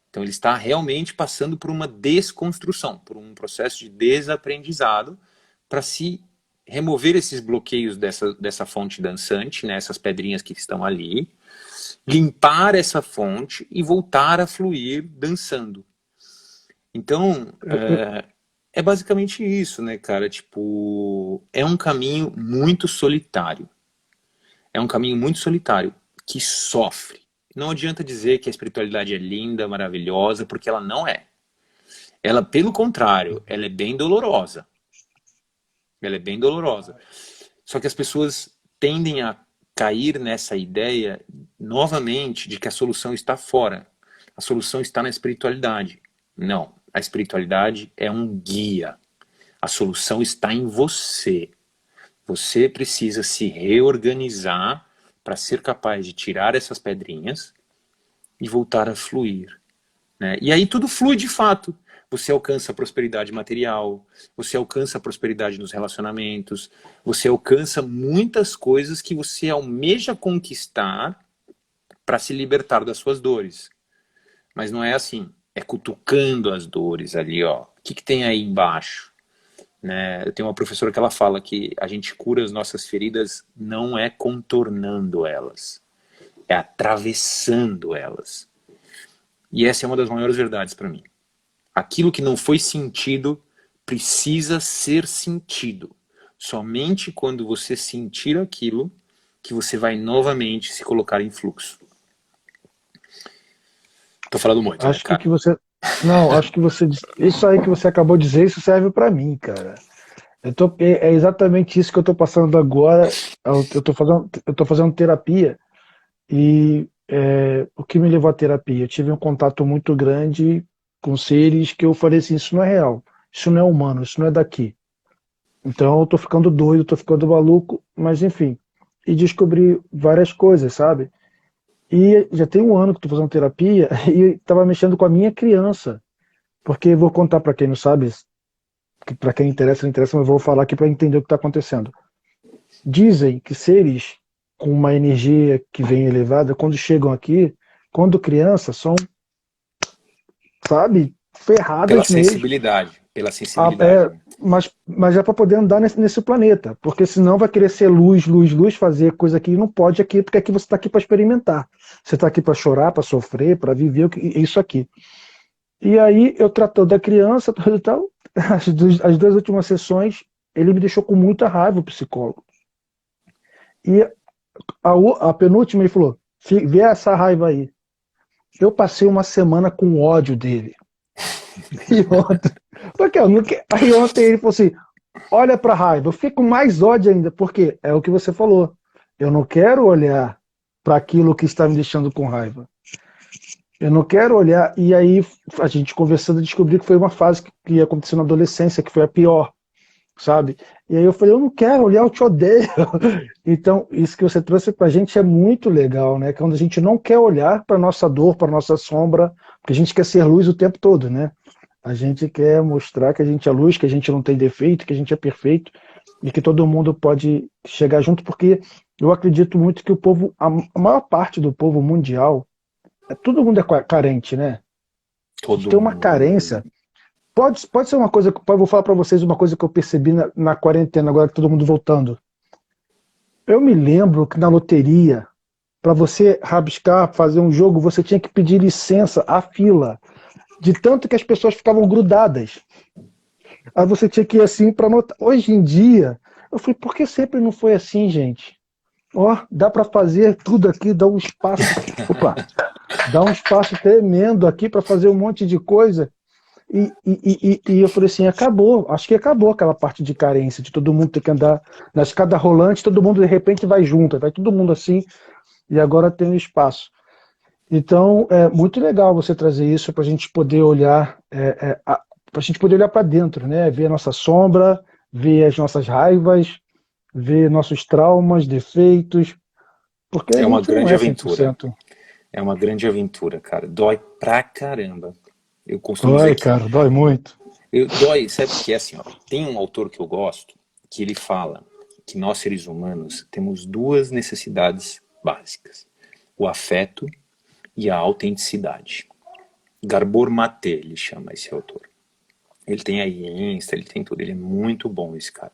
Então ele está realmente passando por uma desconstrução, por um processo de desaprendizado para se remover esses bloqueios dessa fonte dançante, né, essas pedrinhas que estão ali, limpar essa fonte e voltar a fluir dançando. Então, é basicamente isso, né, cara? Tipo, é um caminho muito solitário. É um caminho muito solitário, que sofre. Não adianta dizer que a espiritualidade é linda, maravilhosa, porque ela não é. Ela, pelo contrário, ela é bem dolorosa. Ela é bem dolorosa. Só que as pessoas tendem a cair nessa ideia, novamente, de que a solução está fora. A solução está na espiritualidade. Não. A espiritualidade é um guia. A solução está em você. Você precisa se reorganizar para ser capaz de tirar essas pedrinhas e voltar a fluir. Né? E aí tudo flui de fato. Você alcança a prosperidade material, você alcança a prosperidade nos relacionamentos, você alcança muitas coisas que você almeja conquistar para se libertar das suas dores. Mas não é assim, é cutucando as dores ali, ó. O que tem aí embaixo? Né? Eu tenho uma professora que ela fala que a gente cura as nossas feridas não é contornando elas, é atravessando elas. E essa é uma das maiores verdades para mim. Aquilo que não foi sentido precisa ser sentido. Somente quando você sentir aquilo que você vai novamente se colocar em fluxo. Tô falando muito, né, Acho que o cara? que você. Não, acho que você. Isso aí que você acabou de dizer, isso serve para mim, cara. É exatamente isso que eu tô passando agora. Eu tô fazendo terapia e o que me levou à terapia? Eu tive um contato muito grande com seres que eu falei assim, isso não é real, isso não é humano, isso não é daqui. Então eu tô ficando doido, tô ficando maluco, mas enfim. E descobri várias coisas, sabe? E já tem um ano que estou fazendo terapia e estava mexendo com a minha criança. Porque vou contar para quem não sabe, que para quem interessa, não interessa, mas vou falar aqui para entender o que está acontecendo. Dizem que seres com uma energia que vem elevada, quando chegam aqui, quando crianças, são, sabe, Pela ferradas mesmo. sensibilidade, pela Ah, sensibilidade, né? mas é para poder andar nesse planeta, porque senão vai querer ser luz, luz, luz, fazer coisa que não pode aqui, porque aqui você está aqui para experimentar. Você está aqui para chorar, para sofrer, para viver isso aqui. E aí eu tratando da criança, tudo e tal, as duas últimas sessões, ele me deixou com muita raiva, o psicólogo. E a penúltima ele falou, vê essa raiva aí. Eu passei uma semana com ódio dele. E ontem, porque eu nunca, aí ontem ele falou assim, olha pra raiva, eu fico com mais ódio ainda, porque é o que você falou. Eu não quero olhar para aquilo que está me deixando com raiva. Eu não quero olhar. E aí, a gente conversando, descobri que foi uma fase que aconteceu na adolescência, que foi a pior, sabe? E aí eu falei, eu não quero olhar, eu te odeio. Então, isso que você trouxe pra gente é muito legal, né? Quando a gente não quer olhar para nossa dor, para nossa sombra, porque a gente quer ser luz o tempo todo, né? A gente quer mostrar que a gente é luz, que a gente não tem defeito, que a gente é perfeito e que todo mundo pode chegar junto, porque eu acredito muito que o povo, a maior parte do povo mundial, todo mundo é carente, né? A gente Todo tem uma mundo. carência. Pode ser uma coisa, vou falar para vocês uma coisa que eu percebi na quarentena, agora que todo mundo voltando. Eu me lembro que na loteria, para você rabiscar, fazer um jogo, você tinha que pedir licença à fila, de tanto que as pessoas ficavam grudadas. Aí você tinha que ir assim para anotar. Hoje em dia, eu falei, por que sempre não foi assim, gente? Ó, dá para fazer tudo aqui, dá um espaço. Opa, dá um espaço tremendo aqui para fazer um monte de coisa. E eu falei assim, acabou, acho que acabou aquela parte de carência, de todo mundo ter que andar na escada rolante, todo mundo de repente vai junto, vai todo mundo assim, e agora tem um espaço. Então, é muito legal você trazer isso para a gente poder olhar, para a gente poder olhar para dentro, né? Ver a nossa sombra, ver as nossas raivas, ver nossos traumas, defeitos, porque a É uma gente não grande é cem por aventura. cento. É uma grande aventura, cara. Dói pra caramba. Eu costumo dizer Dói, que cara, dói muito. dói, sabe porque é assim, ó, tem um autor que eu gosto que ele fala que nós seres humanos temos duas necessidades básicas: o afeto e a autenticidade. Gabor Maté, ele chama esse autor. Ele tem aí Insta, ele tem tudo, ele é muito bom esse cara.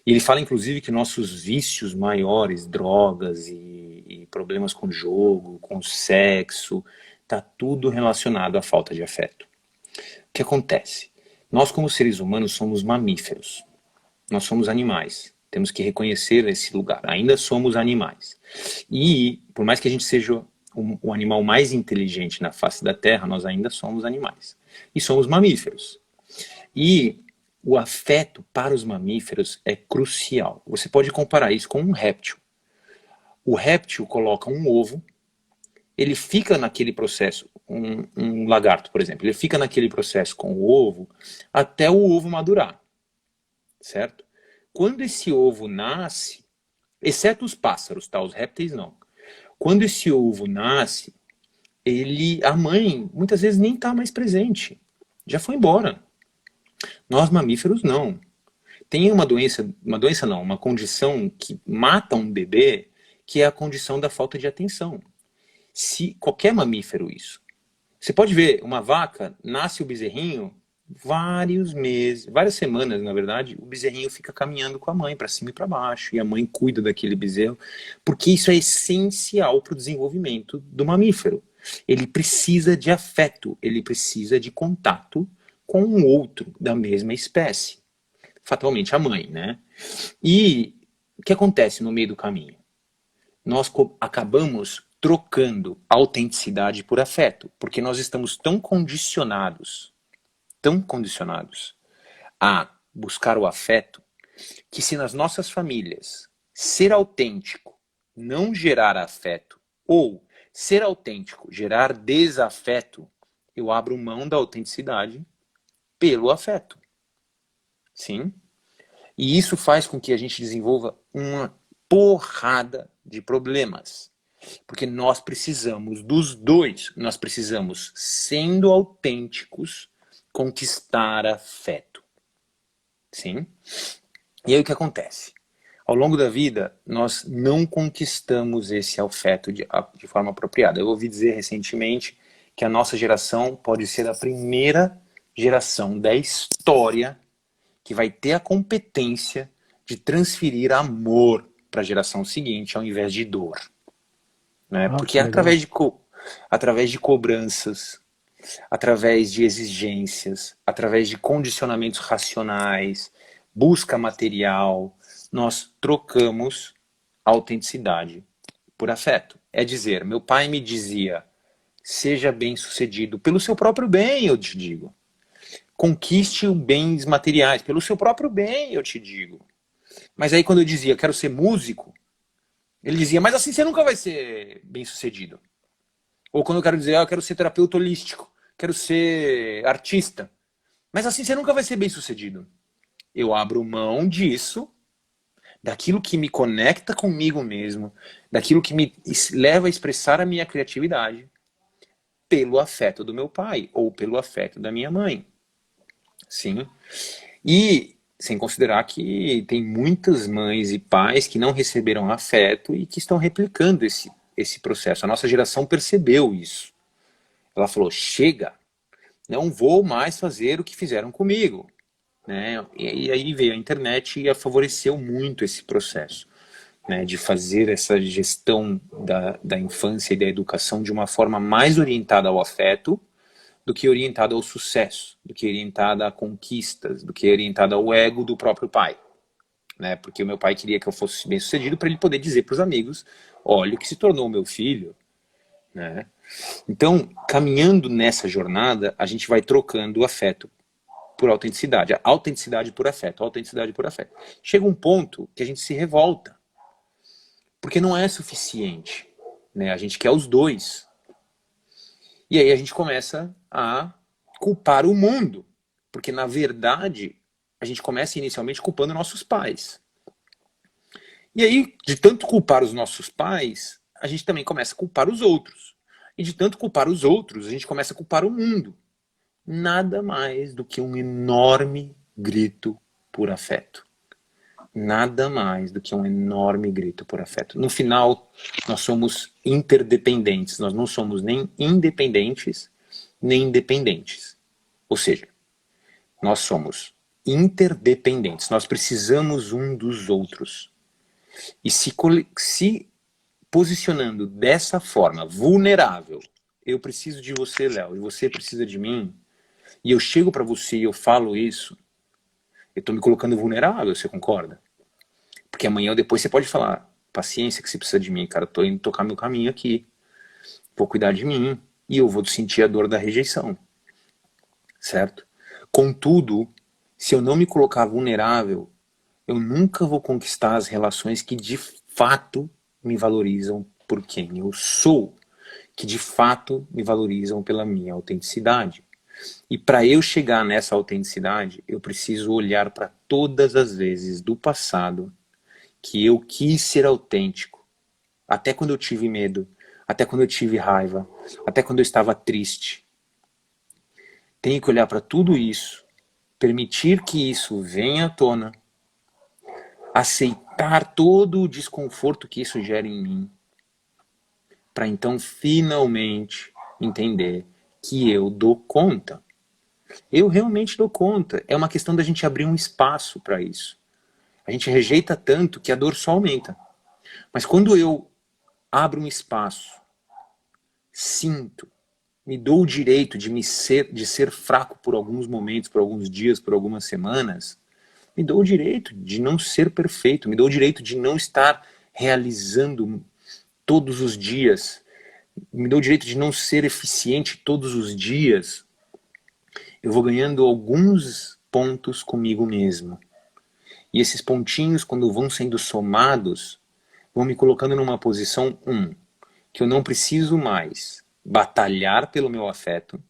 E ele fala inclusive que nossos vícios maiores, drogas e problemas com jogo, com sexo, tá tudo relacionado à falta de afeto. O que acontece? Nós, como seres humanos, somos mamíferos. Nós somos animais. Temos que reconhecer esse lugar. Ainda somos animais. E, por mais que a gente seja o animal mais inteligente na face da Terra, nós ainda somos animais. E somos mamíferos. E o afeto para os mamíferos é crucial. Você pode comparar isso com um réptil. O réptil coloca um ovo, ele fica naquele processo, um lagarto, por exemplo, ele fica naquele processo com o ovo até o ovo madurar, certo? Quando esse ovo nasce, exceto os pássaros, tá? Os répteis não. Quando esse ovo nasce, a mãe muitas vezes nem está mais presente, já foi embora. Nós mamíferos não. Tem uma doença não, uma condição que mata um bebê, que é a condição da falta de atenção. Se qualquer mamífero isso. Você pode ver, uma vaca, nasce o bezerrinho, vários meses, várias semanas, na verdade, o bezerrinho fica caminhando com a mãe para cima e para baixo, e a mãe cuida daquele bezerro, porque isso é essencial para o desenvolvimento do mamífero. Ele precisa de afeto, ele precisa de contato com um outro da mesma espécie. Fatalmente a mãe, né? E o que acontece no meio do caminho? Nós acabamos trocando autenticidade por afeto, porque nós estamos tão condicionados a buscar o afeto, que se nas nossas famílias ser autêntico não gerar afeto, ou ser autêntico gerar desafeto, eu abro mão da autenticidade pelo afeto. Sim? E isso faz com que a gente desenvolva uma porrada de problemas. Porque nós precisamos dos dois. Nós precisamos, sendo autênticos, conquistar afeto. Sim? E aí o que acontece? Ao longo da vida, nós não conquistamos esse afeto de forma apropriada. Eu ouvi dizer recentemente que a nossa geração pode ser a primeira geração da história que vai ter a competência de transferir amor para a geração seguinte ao invés de dor. Né? Ah, Porque que é legal. através de cobranças, através de exigências, através de condicionamentos racionais, busca material, nós trocamos autenticidade por afeto. É dizer, meu pai me dizia, seja bem-sucedido pelo seu próprio bem, eu te digo. Conquiste os bens materiais, pelo seu próprio bem, eu te digo. Mas aí quando eu dizia, quero ser músico, ele dizia, mas assim você nunca vai ser bem-sucedido. Ou quando eu quero dizer, eu quero ser terapeuta holístico, quero ser artista. Mas assim você nunca vai ser bem-sucedido. Eu abro mão disso, daquilo que me conecta comigo mesmo, daquilo que me leva a expressar a minha criatividade, pelo afeto do meu pai ou pelo afeto da minha mãe. Sim. E sem considerar que tem muitas mães e pais que não receberam afeto e que estão replicando esse processo. A nossa geração percebeu isso. Ela falou, chega, não vou mais fazer o que fizeram comigo. Né? E aí veio a internet e favoreceu muito esse processo, né? De fazer essa gestão da infância e da educação de uma forma mais orientada ao afeto do que orientada ao sucesso, do que orientada a conquistas, do que orientada ao ego do próprio pai. Né? Porque o meu pai queria que eu fosse bem sucedido para ele poder dizer para os amigos, olha o que se tornou o meu filho. Né? Então, caminhando nessa jornada, a gente vai trocando o afeto por autenticidade, a autenticidade por afeto, a autenticidade por afeto. Chega um ponto que a gente se revolta, porque não é suficiente, né? A gente quer os dois. E aí a gente começa a culpar o mundo, porque na verdade a gente começa inicialmente culpando nossos pais. E aí, de tanto culpar os nossos pais, a gente também começa a culpar os outros. E de tanto culpar os outros, a gente começa a culpar o mundo. Nada mais do que um enorme grito por afeto. Nada mais do que um enorme grito por afeto. No final, nós somos interdependentes. Nós não somos nem independentes, nem independentes. Ou seja, nós somos interdependentes. Nós precisamos um dos outros. E se posicionando dessa forma, vulnerável, eu preciso de você, Léo, e você precisa de mim, e eu chego para você e eu falo isso, eu estou me colocando vulnerável, você concorda? Porque amanhã ou depois você pode falar, paciência que você precisa de mim, cara, estou indo tocar meu caminho aqui, vou cuidar de mim, e eu vou sentir a dor da rejeição, certo? Contudo, se eu não me colocar vulnerável, eu nunca vou conquistar as relações que de fato me valorizam por quem eu sou, que de fato me valorizam pela minha autenticidade. E para eu chegar nessa autenticidade, eu preciso olhar para todas as vezes do passado que eu quis ser autêntico. Até quando eu tive medo, até quando eu tive raiva, até quando eu estava triste. Tenho que olhar para tudo isso, permitir que isso venha à tona, aceitar todo o desconforto que isso gera em mim, para então finalmente entender que eu dou conta. Eu realmente dou conta. É uma questão da gente abrir um espaço para isso. A gente rejeita tanto que a dor só aumenta. Mas quando eu abro um espaço, sinto, me dou o direito de ser fraco por alguns momentos, por alguns dias, por algumas semanas, me dou o direito de não ser perfeito, me dou o direito de não estar realizando todos os dias, me dou o direito de não ser eficiente todos os dias. Eu vou ganhando alguns pontos comigo mesmo. E esses pontinhos, quando vão sendo somados, vão me colocando numa posição, que eu não preciso mais batalhar pelo meu afeto,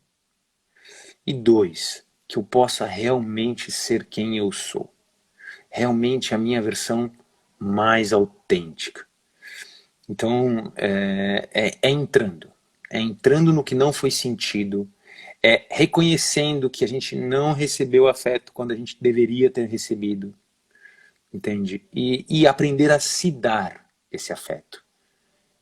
e 2, que eu possa realmente ser quem eu sou. Realmente a minha versão mais autêntica. Então, é entrando no que não foi sentido, é reconhecendo que a gente não recebeu afeto quando a gente deveria ter recebido, entende? E aprender a se dar esse afeto,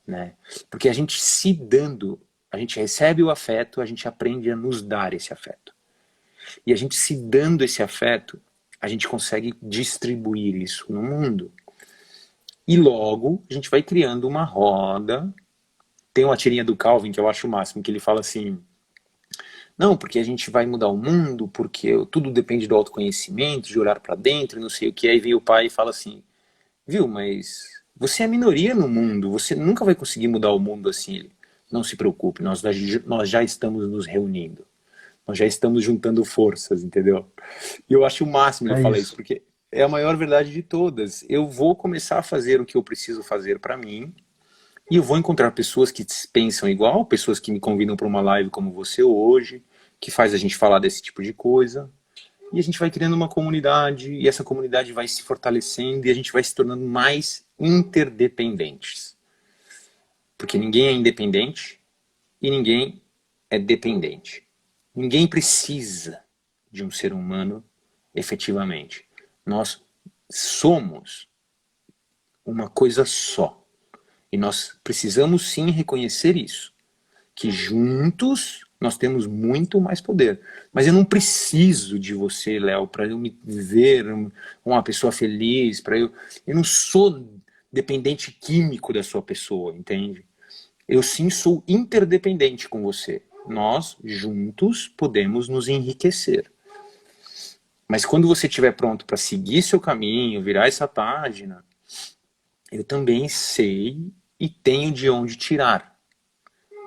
né? Porque a gente se dando, a gente recebe o afeto, a gente aprende a nos dar esse afeto. E a gente se dando esse afeto, a gente consegue distribuir isso no mundo. E logo, a gente vai criando uma roda. Tem uma tirinha do Calvin que eu acho o máximo, que ele fala assim: não, porque a gente vai mudar o mundo, porque tudo depende do autoconhecimento, de olhar para dentro, não sei o que. Aí vem o pai e fala assim: viu, mas você é minoria no mundo, você nunca vai conseguir mudar o mundo assim. Não se preocupe, nós já estamos nos reunindo. Nós já estamos juntando forças, entendeu? E eu acho o máximo ele É falar isso, isso. porque é a maior verdade de todas. Eu vou começar a fazer o que eu preciso fazer para mim, e eu vou encontrar pessoas que pensam igual, pessoas que me convidam para uma live como você hoje, que faz a gente falar desse tipo de coisa. E a gente vai criando uma comunidade, e essa comunidade vai se fortalecendo, e a gente vai se tornando mais interdependentes. Porque ninguém é independente e ninguém é dependente. Ninguém precisa de um ser humano efetivamente. Nós somos uma coisa só. E nós precisamos sim reconhecer isso. Que juntos nós temos muito mais poder. Mas eu não preciso de você, Léo, para eu me ver uma pessoa feliz, eu não sou dependente químico da sua pessoa, entende? Eu sim sou interdependente com você. Nós juntos podemos nos enriquecer. Mas quando você estiver pronto para seguir seu caminho, virar essa página, eu também sei e tenho de onde tirar,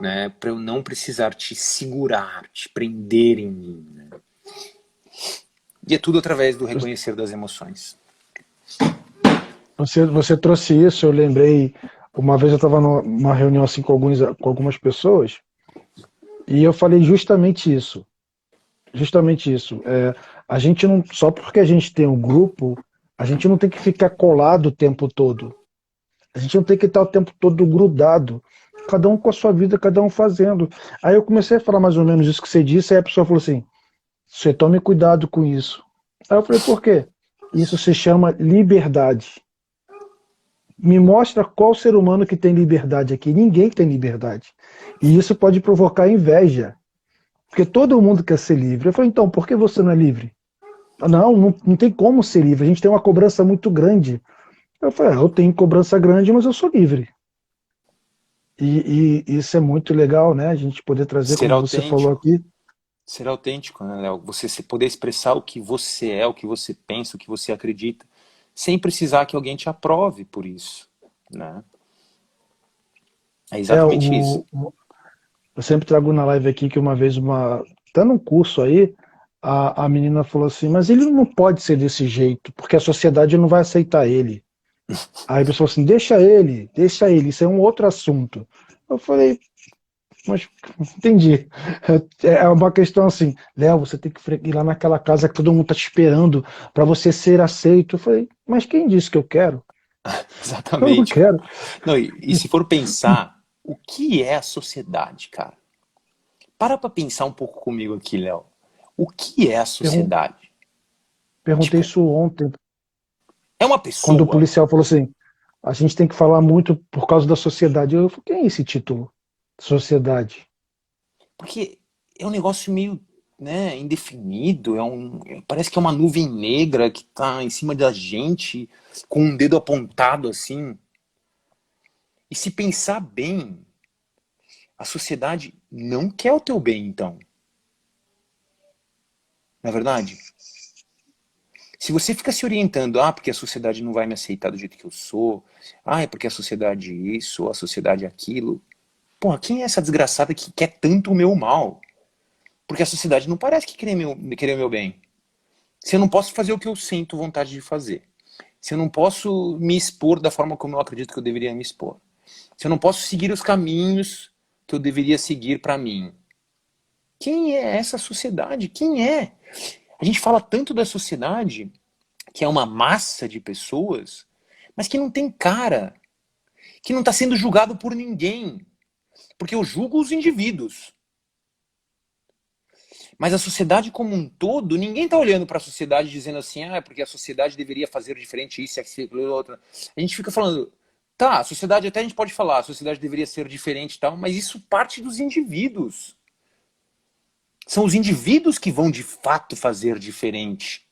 né? Para eu não precisar te segurar, te prender em mim. Né? E é tudo através do reconhecer das emoções. Você trouxe isso, eu lembrei, uma vez eu estava numa reunião assim com algumas pessoas, e eu falei justamente isso. Justamente isso. A gente não, só porque a gente tem um grupo, a gente não tem que ficar colado o tempo todo. A gente não tem que estar o tempo todo grudado. Cada um com a sua vida, cada um fazendo. Aí eu comecei a falar mais ou menos isso que você disse, aí a pessoa falou assim: você tome cuidado com isso. Aí eu falei: por quê? Isso se chama liberdade. Me mostra qual ser humano que tem liberdade aqui. Ninguém tem liberdade. E isso pode provocar inveja. Porque todo mundo quer ser livre. Eu falei: então, por que você não é livre? Não tem como ser livre. A gente tem uma cobrança muito grande. Eu falei: eu tenho cobrança grande, mas eu sou livre. E isso é muito legal, né? A gente poder trazer, Ser como você falou autêntico. aqui. Ser autêntico, né, Léo? Você poder expressar o que você é, o que você pensa, o que você acredita, sem precisar que alguém te aprove por isso, né? É É, exatamente isso. eu sempre trago na live aqui que uma vez, tá num curso aí, a menina falou assim: mas ele não pode ser desse jeito, porque a sociedade não vai aceitar ele. Aí a pessoa falou assim: deixa ele, isso é um outro assunto. Eu falei: mas entendi. É uma questão assim: Léo, você tem que ir lá naquela casa que todo mundo tá te esperando para você ser aceito. Eu falei: mas quem disse que eu quero? Eu não Exatamente, cara. quero. Não, e se for pensar, o que é a sociedade, cara? Para pensar um pouco comigo aqui, Léo. O que é a Pergun- sociedade? Perguntei Tipo, isso ontem, é uma quando o pessoa? policial falou assim: a gente tem que falar muito por causa da sociedade. Eu falei: quem é esse título? Sociedade. Porque é um negócio meio, né, indefinido, parece que é uma nuvem negra que tá em cima da gente, com um dedo apontado assim. E se pensar bem, a sociedade não quer o teu bem, então. Não é verdade? Se você fica se orientando, porque a sociedade não vai me aceitar do jeito que eu sou, é porque a sociedade isso, a sociedade aquilo. Porra, quem é essa desgraçada que quer tanto o meu mal? Porque a sociedade não parece que querer o meu bem. Se eu não posso fazer o que eu sinto vontade de fazer. Se eu não posso me expor da forma como eu acredito que eu deveria me expor. Se eu não posso seguir os caminhos que eu deveria seguir para mim. Quem é essa sociedade? Quem é? A gente fala tanto da sociedade, que é uma massa de pessoas, mas que não tem cara, que não está sendo julgado por ninguém. Porque eu julgo os indivíduos. Mas a sociedade como um todo, ninguém está olhando para a sociedade dizendo assim, porque a sociedade deveria fazer diferente isso, aquilo, outro. A gente fica falando, tá, a sociedade, até a gente pode falar, a sociedade deveria ser diferente e tal, mas isso parte dos indivíduos. São os indivíduos que vão de fato fazer diferente.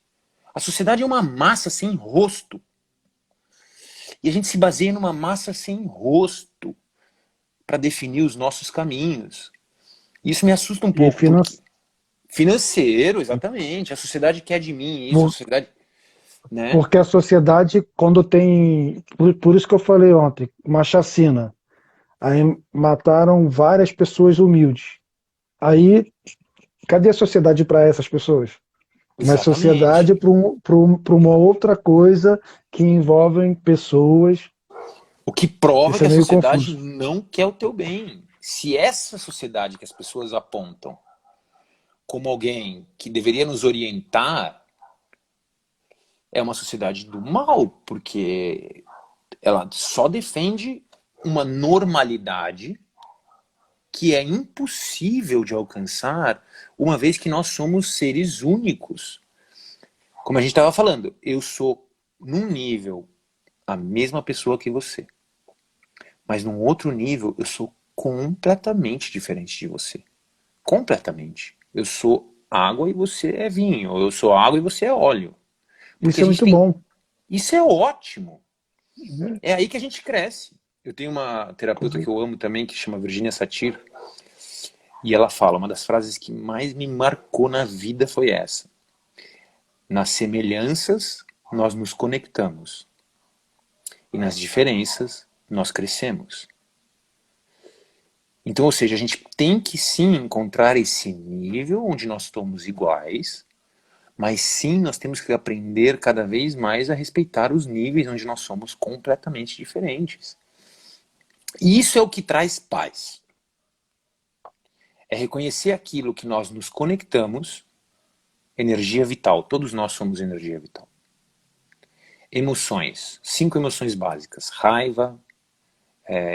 A sociedade é uma massa sem rosto. E a gente se baseia numa massa sem rosto para definir os nossos caminhos. Isso me assusta um pouco. Financeiro, exatamente. A sociedade quer de mim isso, a sociedade... Né? Porque a sociedade, quando tem... Por isso que eu falei ontem, uma chacina. Aí mataram várias pessoas humildes. Aí, cadê a sociedade para essas pessoas? Uma sociedade para uma outra coisa que envolve pessoas. O que prova que a sociedade não quer o teu bem. Se essa sociedade que as pessoas apontam como alguém que deveria nos orientar, é uma sociedade do mal, porque ela só defende uma normalidade que é impossível de alcançar, uma vez que nós somos seres únicos. Como a gente estava falando, eu sou, num nível, a mesma pessoa que você. Mas num outro nível, eu sou completamente diferente de você. Completamente. Eu sou água e você é vinho. Eu sou água e você é óleo. Porque isso é muito bom. Isso é ótimo. É aí que a gente cresce. Eu tenho uma terapeuta que eu amo também, que chama Virginia Satir. E ela fala, uma das frases que mais me marcou na vida foi essa. Nas semelhanças, nós nos conectamos. E nas diferenças, nós crescemos. Então, ou seja, a gente tem que sim encontrar esse nível onde nós somos iguais, mas sim nós temos que aprender cada vez mais a respeitar os níveis onde nós somos completamente diferentes. E isso é o que traz paz. É reconhecer aquilo que nós nos conectamos, energia vital, todos nós somos energia vital. Emoções, 5 emoções básicas, raiva,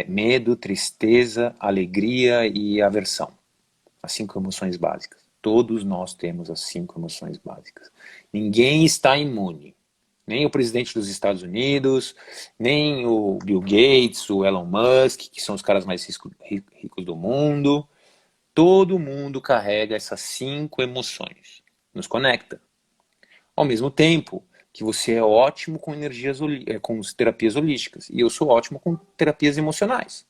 medo, tristeza, alegria e aversão. As 5 emoções básicas. Todos nós temos as 5 emoções básicas. Ninguém está imune. Nem o presidente dos Estados Unidos, nem o Bill Gates, o Elon Musk, que são os caras mais ricos do mundo. Todo mundo carrega essas 5 emoções. Nos conecta. Ao mesmo tempo que você é ótimo com com terapias holísticas. E eu sou ótimo com terapias emocionais.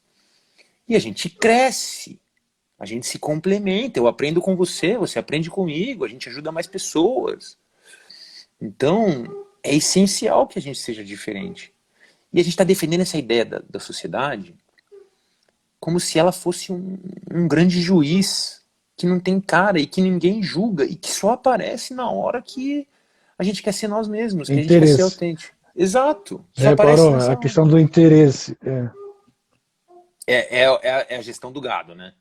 E a gente cresce. A gente se complementa. Eu aprendo com você, você aprende comigo. A gente ajuda mais pessoas. Então, é essencial que a gente seja diferente. E a gente está defendendo essa ideia da sociedade como se ela fosse um grande juiz que não tem cara e que ninguém julga e que só aparece na hora que a gente quer ser nós mesmos, que a gente quer ser autêntico. Exato. Só aparece nessa a questão do interesse. É a gestão do gado, né?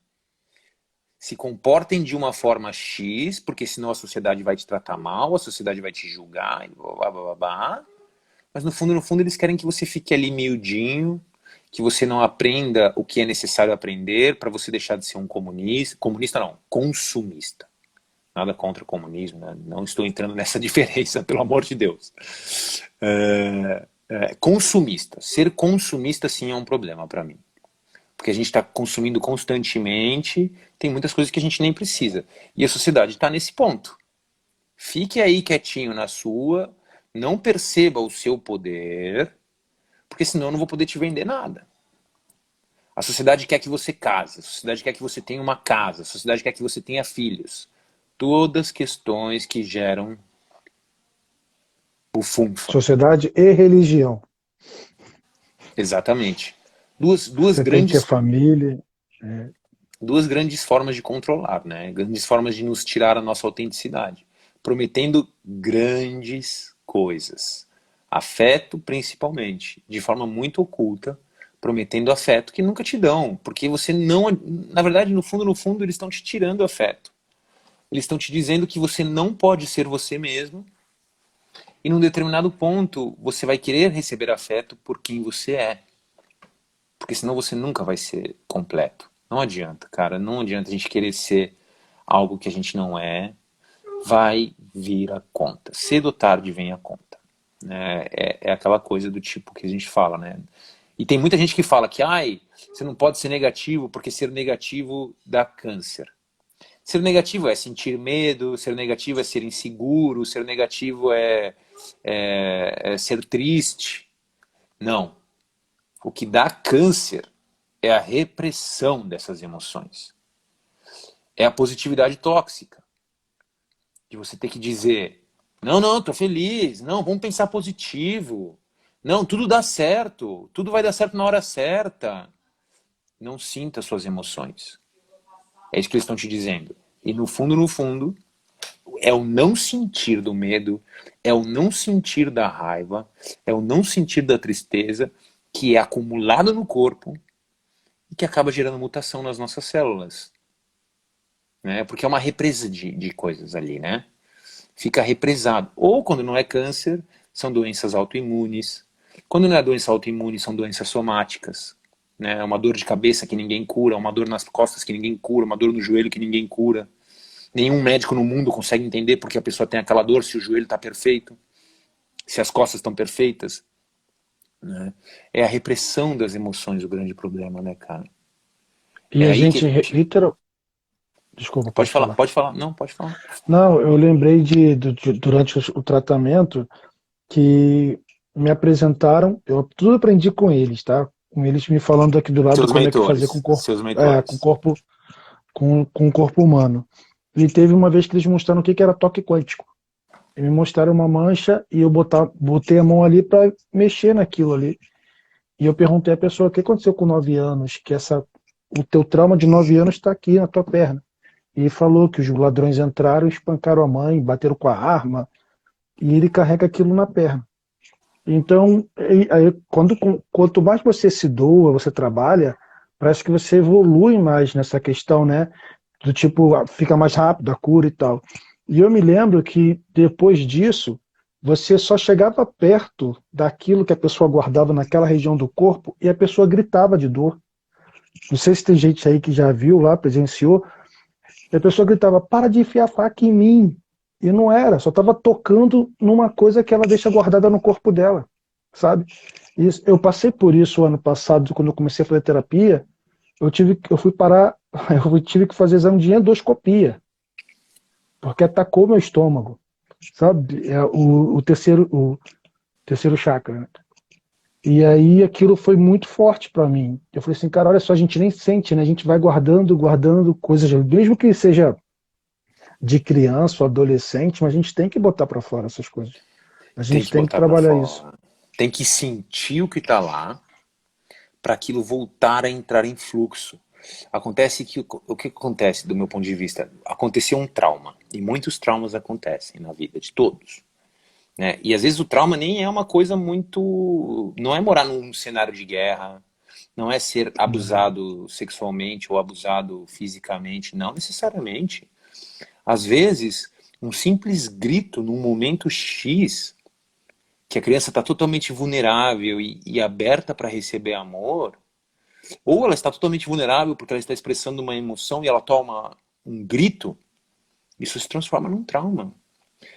Se comportem de uma forma X, porque senão a sociedade vai te tratar mal, a sociedade vai te julgar, blá, blá, blá, blá. Mas no fundo eles querem que você fique ali miudinho, que você não aprenda o que é necessário aprender para você deixar de ser um comunista. Comunista não, consumista. Nada contra o comunismo, né? Não estou entrando nessa diferença, pelo amor de Deus. Consumista. Ser consumista sim é um problema para mim. Porque a gente está consumindo constantemente, tem muitas coisas que a gente nem precisa. E a sociedade está nesse ponto. Fique aí quietinho na sua, não perceba o seu poder, porque senão eu não vou poder te vender nada. A sociedade quer que você case, a sociedade quer que você tenha uma casa, a sociedade quer que você tenha filhos. Todas questões que geram o funfa. Sociedade e religião. Exatamente. Duas grandes... Tem que ter família. Duas grandes formas de controlar, né? Grandes formas de nos tirar a nossa autenticidade. Prometendo grandes coisas. Afeto, principalmente. De forma muito oculta. Prometendo afeto que nunca te dão. Porque você não... Na verdade, no fundo, eles estão te tirando afeto. Eles estão te dizendo que você não pode ser você mesmo. E num determinado ponto, você vai querer receber afeto por quem você é. Porque senão você nunca vai ser completo. Não adianta, cara. Não adianta a gente querer ser algo que a gente não é. Vai vir a conta. Cedo ou tarde vem a conta. É aquela coisa do tipo que a gente fala, né? E tem muita gente que fala que, ai, você não pode ser negativo porque ser negativo dá câncer. Ser negativo é sentir medo, ser negativo é ser inseguro, ser negativo é ser triste. Não. O que dá câncer é a repressão dessas emoções. É a positividade tóxica. De você ter que dizer, não, tô feliz, não, vamos pensar positivo. Não, tudo dá certo, tudo vai dar certo na hora certa. Não sinta suas emoções. É isso que eles estão te dizendo. E no fundo, é o não sentir do medo, é o não sentir da raiva, é o não sentir da tristeza que é acumulado no corpo e que acaba gerando mutação nas nossas células. Né? Porque é uma represa de coisas ali, né? Fica represado. Ou quando não é câncer, são doenças autoimunes. Quando não é doença autoimune, são doenças somáticas. Né? Uma dor de cabeça que ninguém cura, uma dor nas costas que ninguém cura, uma dor no joelho que ninguém cura. Nenhum médico no mundo consegue entender porque a pessoa tem aquela dor, se o joelho está perfeito, se as costas estão perfeitas. Né? É a repressão das emoções o grande problema, né, cara? E É a aí que a gente, gente... literal... Desculpa, Pode pode falar, falar. pode falar. Não, pode falar. Não, eu lembrei durante o tratamento que me apresentaram, eu tudo aprendi com eles, tá? Com eles me falando aqui do lado Seus como é que fazer com o mentores, corpo, seus mentores. com o corpo humano. E teve uma vez que eles mostraram o que era toque quântico. Eles me mostraram uma mancha e eu botei a mão ali para mexer naquilo ali. E eu perguntei à pessoa: o que aconteceu com 9 anos? O teu trauma de 9 anos está aqui na tua perna. E falou que os ladrões entraram, espancaram a mãe, bateram com a arma, e ele carrega aquilo na perna. Então, aí, quanto mais você se doa, você trabalha, parece que você evolui mais nessa questão, né? Do tipo, fica mais rápido a cura e tal. E eu me lembro que depois disso, você só chegava perto daquilo que a pessoa guardava naquela região do corpo e a pessoa gritava de dor. Não sei se tem gente aí que já viu lá, presenciou, e a pessoa gritava: para de enfiar a faca em mim. E não era, só estava tocando numa coisa que ela deixa guardada no corpo dela, sabe? Eu passei por isso o ano passado, quando eu comecei a fazer terapia. Eu fui parar, eu tive que fazer exame de endoscopia, porque atacou meu estômago, sabe? É o terceiro chakra, né? E aí aquilo foi muito forte para mim. Eu falei assim, cara, olha só, a gente nem sente, né? A gente vai guardando coisas, mesmo que seja de criança ou adolescente, mas a gente tem que botar para fora essas coisas. A Tem gente que tem que botar pra trabalhar isso. fora. Tem que sentir o que tá lá para aquilo voltar a entrar em fluxo. Acontece que o que acontece do meu ponto de vista? Aconteceu um trauma. E muitos traumas acontecem na vida de todos. Né? E às vezes o trauma nem é uma coisa muito. Não é morar num cenário de guerra, não é ser Uhum. abusado sexualmente ou abusado fisicamente, não necessariamente. Às vezes, um simples grito num momento X, que a criança está totalmente vulnerável e aberta para receber amor, ou ela está totalmente vulnerável porque ela está expressando uma emoção e ela toma um grito, isso se transforma num trauma.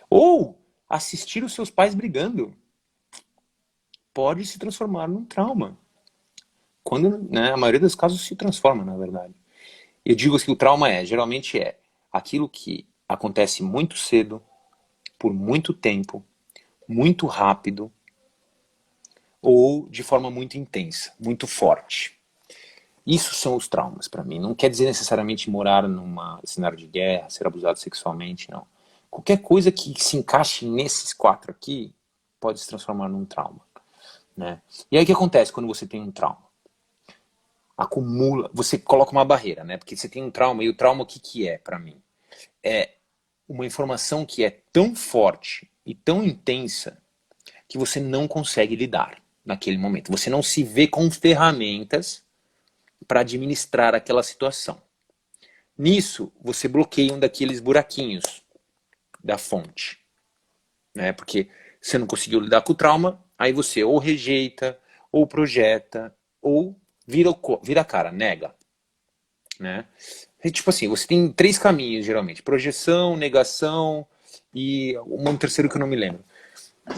Ou assistir os seus pais brigando pode se transformar num trauma. Quando, né, a maioria dos casos se transforma, na verdade. Eu digo que o trauma geralmente aquilo que acontece muito cedo, por muito tempo, muito rápido, ou de forma muito intensa, muito forte. Isso são os traumas para mim. Não quer dizer necessariamente morar num cenário de guerra, ser abusado sexualmente, não. Qualquer coisa que se encaixe nesses quatro aqui pode se transformar num trauma. Né? E aí o que acontece quando você tem um trauma? Acumula, você coloca uma barreira, né? Porque você tem um trauma, e o trauma o que é para mim? É uma informação que é tão forte e tão intensa que você não consegue lidar naquele momento. Você não se vê com ferramentas para administrar aquela situação. Nisso, você bloqueia um daqueles buraquinhos da fonte, né? Porque você não conseguiu lidar com o trauma, aí você ou rejeita, ou projeta, ou vira a cara, nega, né? E, tipo assim, você tem 3 caminhos, geralmente. Projeção, negação e um terceiro que eu não me lembro.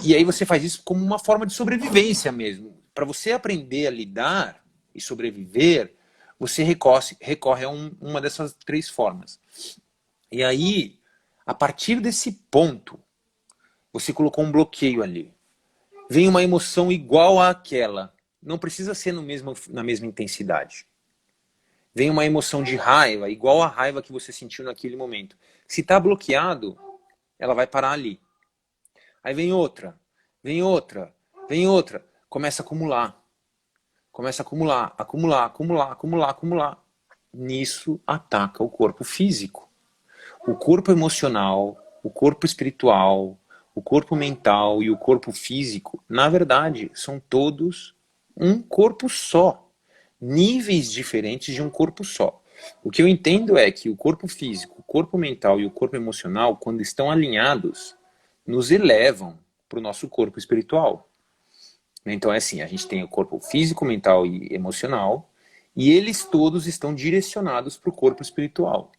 E aí você faz isso como uma forma de sobrevivência mesmo. Para você aprender a lidar e sobreviver, você recorre a uma dessas 3 formas. E aí, a partir desse ponto, você colocou um bloqueio ali. Vem uma emoção igual àquela. Não precisa ser na mesma intensidade. Vem uma emoção de raiva, igual a raiva que você sentiu naquele momento. Se está bloqueado, ela vai parar ali. Aí vem outra, vem outra, vem outra. Começa a acumular. Começa a acumular, acumular, acumular, acumular, acumular. Nisso ataca o corpo físico. O corpo emocional, o corpo espiritual, o corpo mental e o corpo físico, na verdade, são todos um corpo só. Níveis diferentes de um corpo só. O que eu entendo é que o corpo físico, o corpo mental e o corpo emocional, quando estão alinhados, nos elevam para o nosso corpo espiritual. Então é assim, a gente tem o corpo físico, mental e emocional, e eles todos estão direcionados para o corpo espiritual.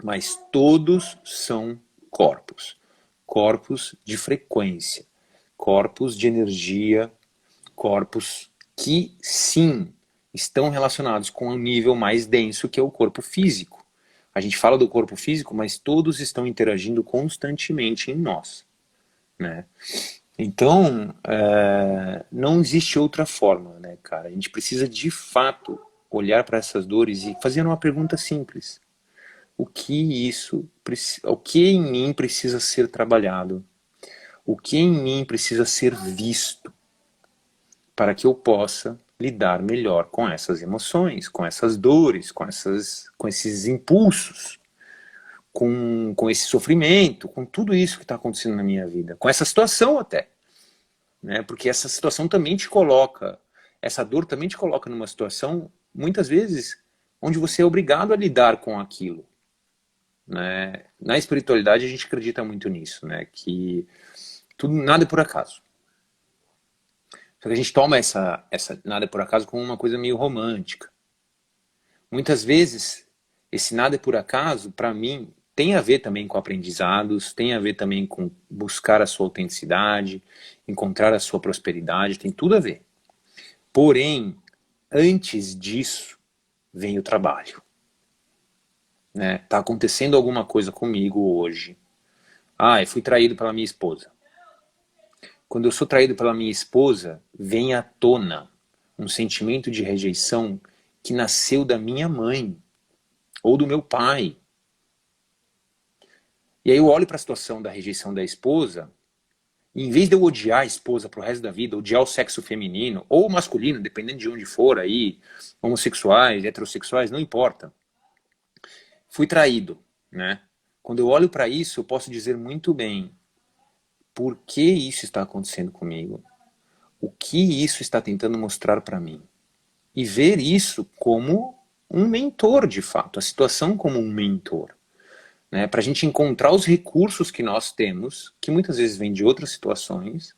Mas todos são corpos. Corpos de frequência, corpos de energia, corpos que sim estão relacionados com um nível mais denso que é o corpo físico. A gente fala do corpo físico, mas todos estão interagindo constantemente em nós, né? Então, não existe outra forma, né, cara? A gente precisa de fato olhar para essas dores e fazer uma pergunta simples. O que em mim precisa ser trabalhado? O que em mim precisa ser visto para que eu possa lidar melhor com essas emoções, com essas dores, com esses impulsos, com esse sofrimento, com tudo isso que está acontecendo na minha vida, com essa situação até, né? Porque essa situação também te coloca, essa dor também te coloca numa situação, muitas vezes, onde você é obrigado a lidar com aquilo, né? Na espiritualidade a gente acredita muito nisso, né? Que nada é por acaso. Só que a gente toma essa nada é por acaso como uma coisa meio romântica. Muitas vezes, esse nada é por acaso, para mim, tem a ver também com aprendizados, tem a ver também com buscar a sua autenticidade, encontrar a sua prosperidade, tem tudo a ver. Porém, antes disso, vem o trabalho. Né? Tá acontecendo alguma coisa comigo hoje. Eu fui traído pela minha esposa. Quando eu sou traído pela minha esposa, vem à tona um sentimento de rejeição que nasceu da minha mãe ou do meu pai. E aí eu olho para a situação da rejeição da esposa, e em vez de eu odiar a esposa pro resto da vida, odiar o sexo feminino ou masculino, dependendo de onde for aí, homossexuais, heterossexuais, não importa. Fui traído, né? Quando eu olho para isso, eu posso dizer muito bem por que isso está acontecendo comigo, o que isso está tentando mostrar para mim, e ver isso como um mentor de fato, a situação como um mentor, né? Para a gente encontrar os recursos que nós temos, que muitas vezes vêm de outras situações,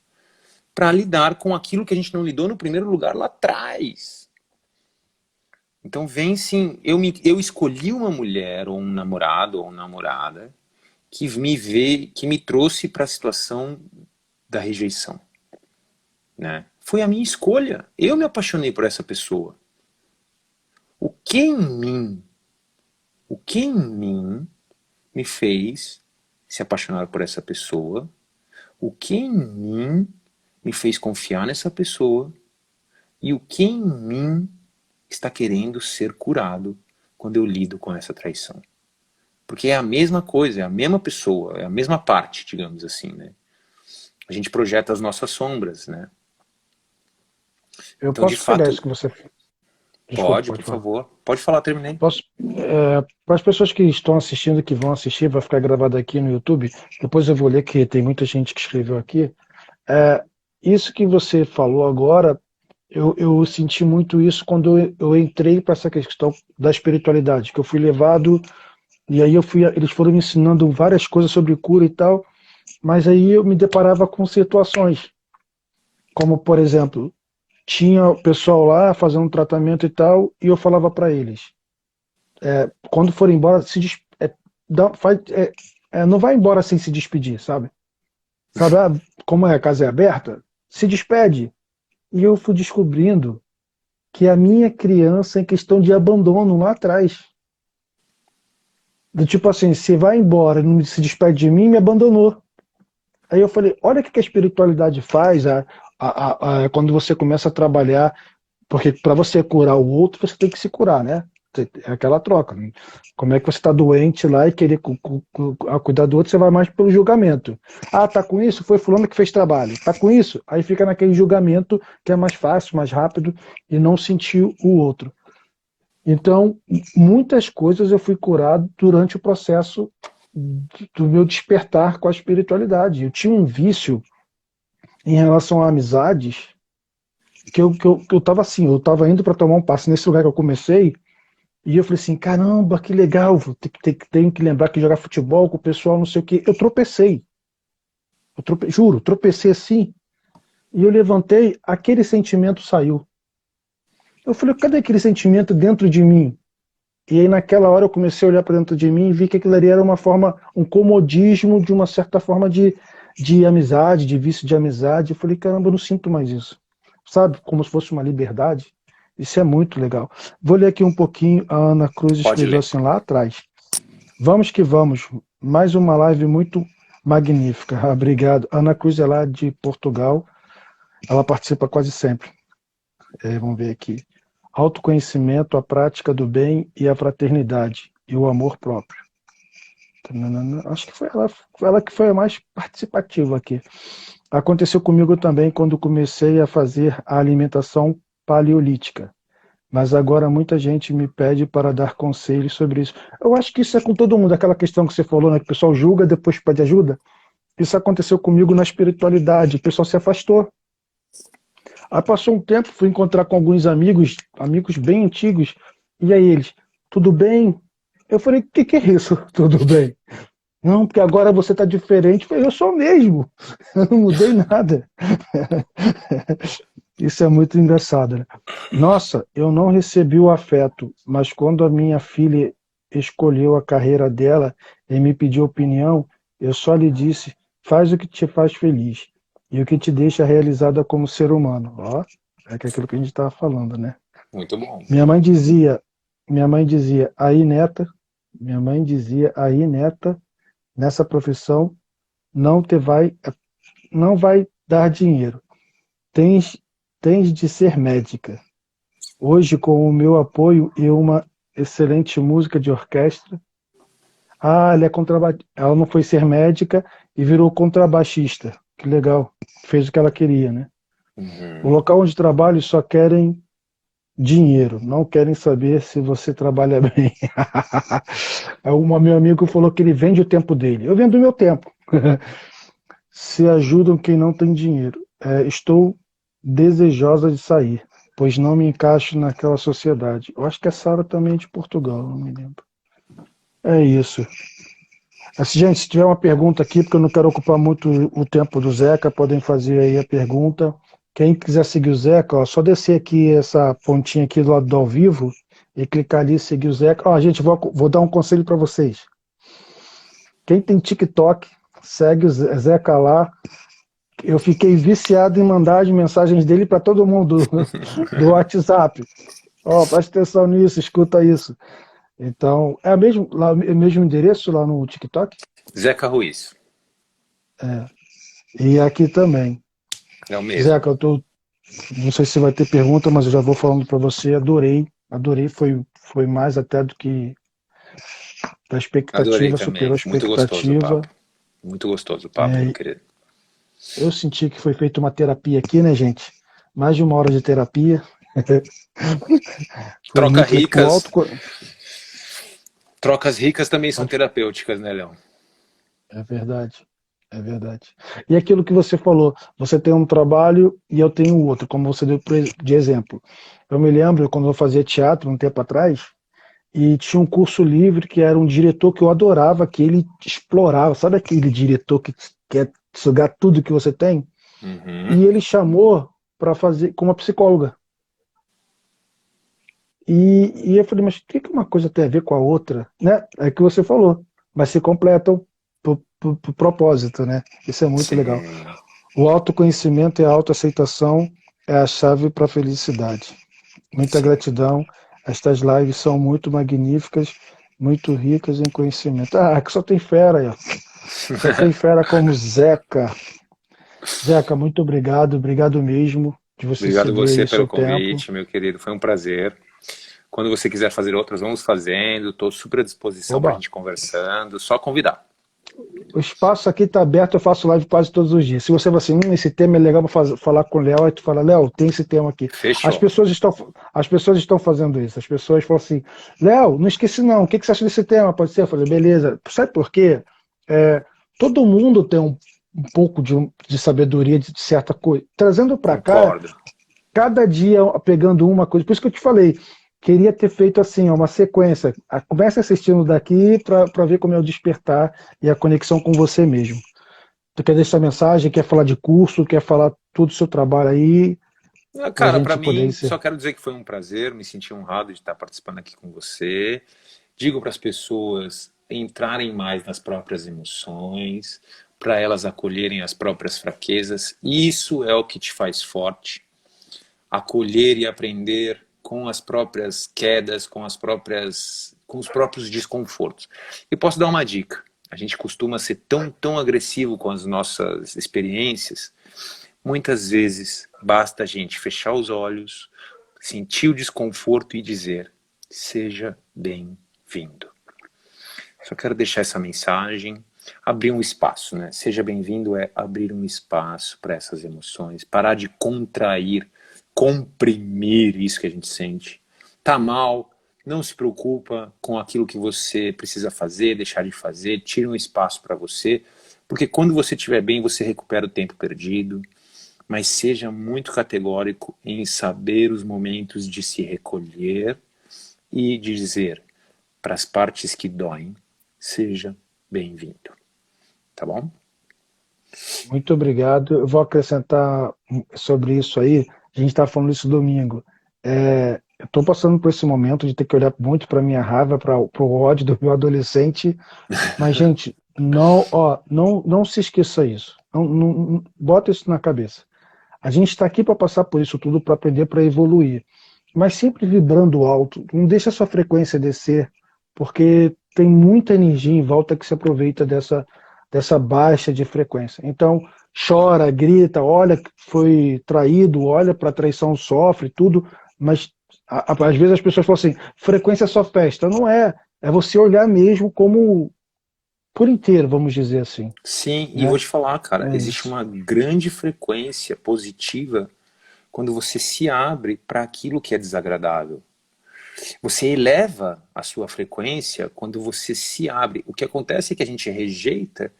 para lidar com aquilo que a gente não lidou no primeiro lugar lá atrás. Então vem sim, eu escolhi uma mulher, ou um namorado, ou uma namorada, que me trouxe para a situação da rejeição, né? Foi a minha escolha, eu me apaixonei por essa pessoa. O que em mim me fez se apaixonar por essa pessoa? O que em mim me fez confiar nessa pessoa? E o que em mim está querendo ser curado quando eu lido com essa traição? Porque é a mesma coisa, é a mesma pessoa, é a mesma parte, digamos assim, né? A gente projeta as nossas sombras, né? Eu Então, de posso pegar isso fato, que você... Desculpa, por pode falar. favor. Pode falar, terminei. Para as pessoas que estão assistindo, que vão assistir, vai ficar gravado aqui no YouTube, depois eu vou ler, que tem muita gente que escreveu aqui. Isso que você falou agora, eu senti muito isso quando eu entrei para essa questão da espiritualidade, que eu fui levado, e aí eles foram me ensinando várias coisas sobre cura e tal, mas aí eu me deparava com situações, como por exemplo, tinha o pessoal lá fazendo um tratamento e tal, e eu falava para eles, quando for embora, não vai embora sem se despedir, sabe? Sabe, como a casa é aberta, se despede. E eu fui descobrindo que a minha criança é em questão de abandono lá atrás. Do tipo assim, você vai embora, não se despede de mim, me abandonou. Aí eu falei, olha o que a espiritualidade faz quando você começa a trabalhar, porque para você curar o outro, você tem que se curar, né? É aquela troca. Né? Como é que você está doente lá e querer cuidar do outro, você vai mais pelo julgamento. Ah, tá com isso? Foi fulano que fez trabalho. Tá com isso? Aí fica naquele julgamento que é mais fácil, mais rápido e não sentir o outro. Então, muitas coisas eu fui curado durante o processo do meu despertar com a espiritualidade. Eu tinha um vício em relação a amizades que eu tava assim, eu tava indo para tomar um passe nesse lugar que eu comecei, e eu falei assim, caramba, que legal, tenho que lembrar que jogar futebol com o pessoal, não sei o quê. Eu tropecei, juro, tropecei assim, e eu levantei, aquele sentimento saiu. Eu falei, cadê aquele sentimento dentro de mim? E aí naquela hora eu comecei a olhar para dentro de mim e vi que aquilo ali era uma forma, um comodismo de uma certa forma de amizade, de vício de amizade. Eu falei, caramba, eu não sinto mais isso. Sabe? Como se fosse uma liberdade. Isso é muito legal. Vou ler aqui um pouquinho. A Ana Cruz Pode escreveu ler. assim lá atrás. Vamos que vamos. Mais uma live muito magnífica. Obrigado. Ana Cruz é lá de Portugal. Ela participa quase sempre. Vamos ver aqui. Autoconhecimento, a prática do bem e a fraternidade. E o amor próprio. Acho que foi ela que foi a mais participativa aqui. Aconteceu comigo também quando comecei a fazer a alimentação paleolítica. Mas agora muita gente me pede para dar conselhos sobre isso. Eu acho que isso é com todo mundo, aquela questão que você falou, né, que o pessoal julga, depois pede ajuda. Isso aconteceu comigo na espiritualidade, o pessoal se afastou. Aí passou um tempo, fui encontrar com alguns amigos bem antigos, e aí eles, tudo bem? Eu falei, o que é isso, tudo bem? Não, porque agora você está diferente. Eu falei, eu sou o mesmo, eu não mudei nada. Isso é muito engraçado, né? Nossa, eu não recebi o afeto, mas quando a minha filha escolheu a carreira dela e me pediu opinião, eu só lhe disse, faz o que te faz feliz e o que te deixa realizada como ser humano. Ó, é que é aquilo que a gente estava falando, né? Muito bom. Minha mãe dizia, aí neta, nessa profissão não vai dar dinheiro. Tens de ser médica. Hoje, com o meu apoio e uma excelente música de orquestra. Ela não foi ser médica e virou contrabaixista. Que legal. Fez o que ela queria, né? O local onde trabalho só querem dinheiro, não querem saber se você trabalha bem. Meu amigo falou que ele vende o tempo dele. Eu vendo o meu tempo. Se ajudam quem não tem dinheiro. Estou desejosa de sair, pois não me encaixo naquela sociedade. Eu acho que a Sara também é de Portugal, não me lembro. É isso. Gente, se tiver uma pergunta aqui, porque eu não quero ocupar muito o tempo do Zeca, podem fazer aí a pergunta. Quem quiser seguir o Zeca, só descer aqui essa pontinha aqui do lado do ao vivo e clicar ali e seguir o Zeca. Gente, vou dar um conselho para vocês. Quem tem TikTok, segue o Zeca lá. Eu fiquei viciado em mandar as mensagens dele para todo mundo do WhatsApp. Presta atenção nisso, escuta isso. Então, é o mesmo endereço lá no TikTok? Zeca Ruiz. E aqui também. É o mesmo. Zeca, não sei se vai ter pergunta, mas eu já vou falando para você. Adorei, foi mais até do que a expectativa, Adorei também. superou a expectativa. Muito gostoso o papo. Muito gostoso o papo, meu querido. Eu senti que foi feita uma terapia aqui, né, gente? Mais de 1 hora de terapia. Trocas ricas também são terapêuticas, né, Léo? É verdade. É verdade. E aquilo que você falou, você tem um trabalho e eu tenho outro, como você deu de exemplo. Eu me lembro quando eu fazia teatro um tempo atrás, e tinha um curso livre que era um diretor que eu adorava, que ele explorava, sabe aquele diretor que quer sugar tudo que você tem? E ele chamou para fazer com uma psicóloga. E eu falei, mas o que que uma coisa tem a ver com a outra? Né? É que você falou, mas se completam por propósito, né? Isso é muito legal. Sim, O autoconhecimento e a autoaceitação é a chave para a felicidade. Muita sim. gratidão. Estas lives são muito magníficas, muito ricas em conhecimento. Ah, que só tem fera aí, ó. Só tem fera como Zeca. Zeca, muito obrigado, obrigado mesmo de você Obrigado ceder aí você o pelo seu tempo. convite, meu querido. Foi um prazer. Quando você quiser fazer outras, vamos fazendo. Estou super à disposição para a Oba! gente conversando. Só convidar. O espaço aqui está aberto, eu faço live quase todos os dias. Se você fala assim, esse tema é legal para falar com o Léo, aí tu fala, Léo, tem esse tema aqui. As Fechou. pessoas estão, as pessoas estão fazendo isso. As pessoas falam assim, Léo, não esqueci não, o que que você acha desse tema? Pode ser? Eu falei, beleza. Sabe por quê? É, todo mundo tem um pouco de sabedoria de certa coisa. Trazendo para cá, Concordo. cada dia pegando uma coisa. Por isso que eu te falei, queria ter feito assim, ó, uma sequência. Comece assistindo daqui para ver como é o despertar e a conexão com você mesmo. Tu quer deixar mensagem, quer falar de curso, quer falar tudo do seu trabalho aí, Ah, para a cara, para gente poder mim, ser. só quero dizer que foi um prazer. Me senti honrado de estar participando aqui com você. Digo para as pessoas entrarem mais nas próprias emoções, para elas acolherem as próprias fraquezas. Isso é o que te faz forte. Acolher e aprender com as próprias quedas, com os próprios desconfortos. E posso dar uma dica. A gente costuma ser tão agressivo com as nossas experiências. Muitas vezes basta a gente fechar os olhos, sentir o desconforto e dizer: seja bem-vindo. Só quero deixar essa mensagem, abrir um espaço, né? Seja bem-vindo é abrir um espaço para essas emoções, parar de contrair, comprimir isso que a gente sente. Tá mal, não se preocupa com aquilo que você precisa fazer, deixar de fazer, tira um espaço para você, porque quando você estiver bem, você recupera o tempo perdido, mas seja muito categórico em saber os momentos de se recolher e dizer para as partes que doem: seja bem-vindo. Tá bom? Muito obrigado. Eu vou acrescentar sobre isso aí. A gente está falando isso domingo. Eu estou passando por esse momento de ter que olhar muito para minha raiva, para o ódio do meu adolescente. Mas, gente, não, ó, não se esqueça isso. Bota isso na cabeça. A gente está aqui para passar por isso tudo, para aprender, para evoluir. Mas sempre vibrando alto. Não deixa a sua frequência descer, porque tem muita energia em volta que se aproveita dessa baixa de frequência. Então, chora, grita, olha que foi traído, olha para a traição, sofre, tudo, mas às vezes as pessoas falam assim, frequência é só festa. Não é. É você olhar mesmo como por inteiro, vamos dizer assim. Sim, e vou Né? te falar, cara, É existe isso. uma grande frequência positiva quando você se abre para aquilo que é desagradável. Você eleva a sua frequência quando você se abre. O que acontece é que a gente rejeita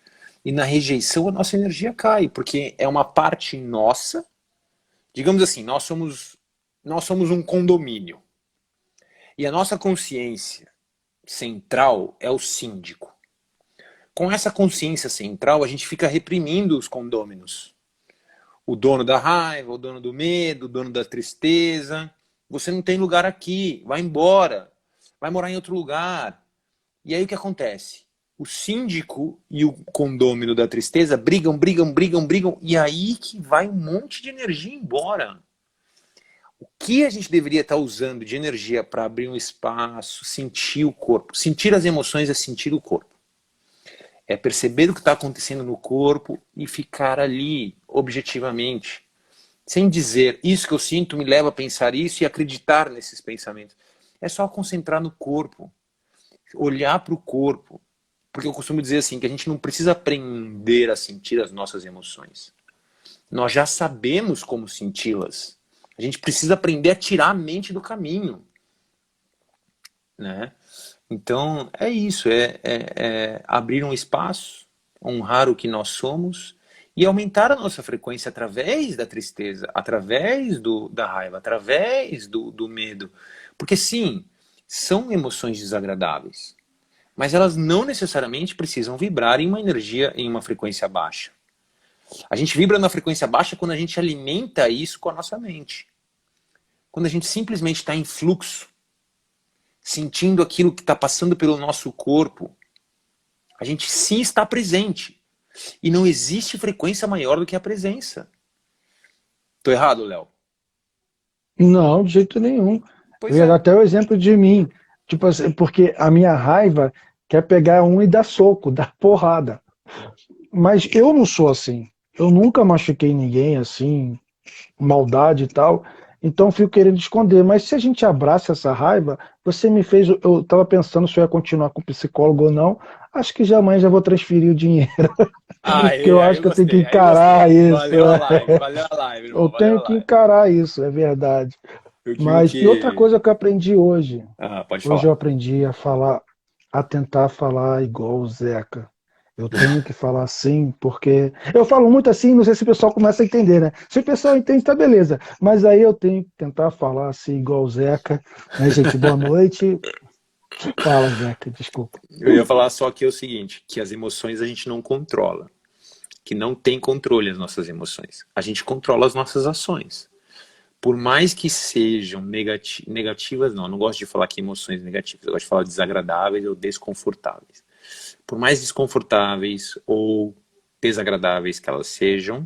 e na rejeição a nossa energia cai, porque é uma parte nossa. Digamos assim, nós somos um condomínio. E a nossa consciência central é o síndico. Com essa consciência central, a gente fica reprimindo os condôminos. O dono da raiva, o dono do medo, o dono da tristeza. Você não tem lugar aqui, vai embora, vai morar em outro lugar. E aí o que acontece? O síndico e o condômino da tristeza brigam, e aí que vai um monte de energia embora. O que a gente deveria estar usando de energia para abrir um espaço, sentir o corpo? Sentir as emoções é sentir o corpo. É perceber o que está acontecendo no corpo e ficar ali, objetivamente. Sem dizer, isso que eu sinto me leva a pensar isso e acreditar nesses pensamentos. É só concentrar no corpo. Olhar para o corpo. Porque eu costumo dizer assim, que a gente não precisa aprender a sentir as nossas emoções. Nós já sabemos como senti-las. A gente precisa aprender a tirar a mente do caminho. Né? Então, é isso, é abrir um espaço, honrar o que nós somos e aumentar a nossa frequência através da tristeza, através da raiva, através do medo. Porque sim, são emoções desagradáveis, mas elas não necessariamente precisam vibrar em uma energia, em uma frequência baixa. A gente vibra na frequência baixa quando a gente alimenta isso com a nossa mente. Quando a gente simplesmente está em fluxo, sentindo aquilo que está passando pelo nosso corpo, a gente sim está presente. E não existe frequência maior do que a presença. Tô errado, Léo? Não, de jeito nenhum. Eu Pois ia dar é. até o exemplo de mim. Tipo assim, porque a minha raiva quer pegar um e dar soco, dar porrada. Mas eu não sou assim. Eu nunca machuquei ninguém assim, maldade e tal. Então eu fico querendo esconder. Mas se a gente abraça essa raiva, você me fez. Eu estava pensando se eu ia continuar com o psicólogo ou não. Acho que jamais já vou transferir o dinheiro. Porque eu Aí acho eu que eu tenho que gostei, aí eu encarar gostei. isso. Valeu a live, Eu irmão, valeu a tenho que live. encarar isso, é verdade. Eu digo Mas, e outra que... coisa que eu aprendi hoje. Ah, pode Hoje eu falar. aprendi a falar, a tentar falar igual o Zeca. Eu tenho que falar assim, porque eu falo muito assim, não sei se o pessoal começa a entender, né? Se o pessoal entende, tá beleza. Mas aí eu tenho que tentar falar assim igual o Zeca. Né, gente? Boa noite. Fala, Zeca, desculpa. Eu ia falar só que é o seguinte, que as emoções a gente não controla. Que não tem controle as nossas emoções. A gente controla as nossas ações. Por mais que sejam negativas, não gosto de falar que emoções negativas, eu gosto de falar desagradáveis ou desconfortáveis. Por mais desconfortáveis ou desagradáveis que elas sejam,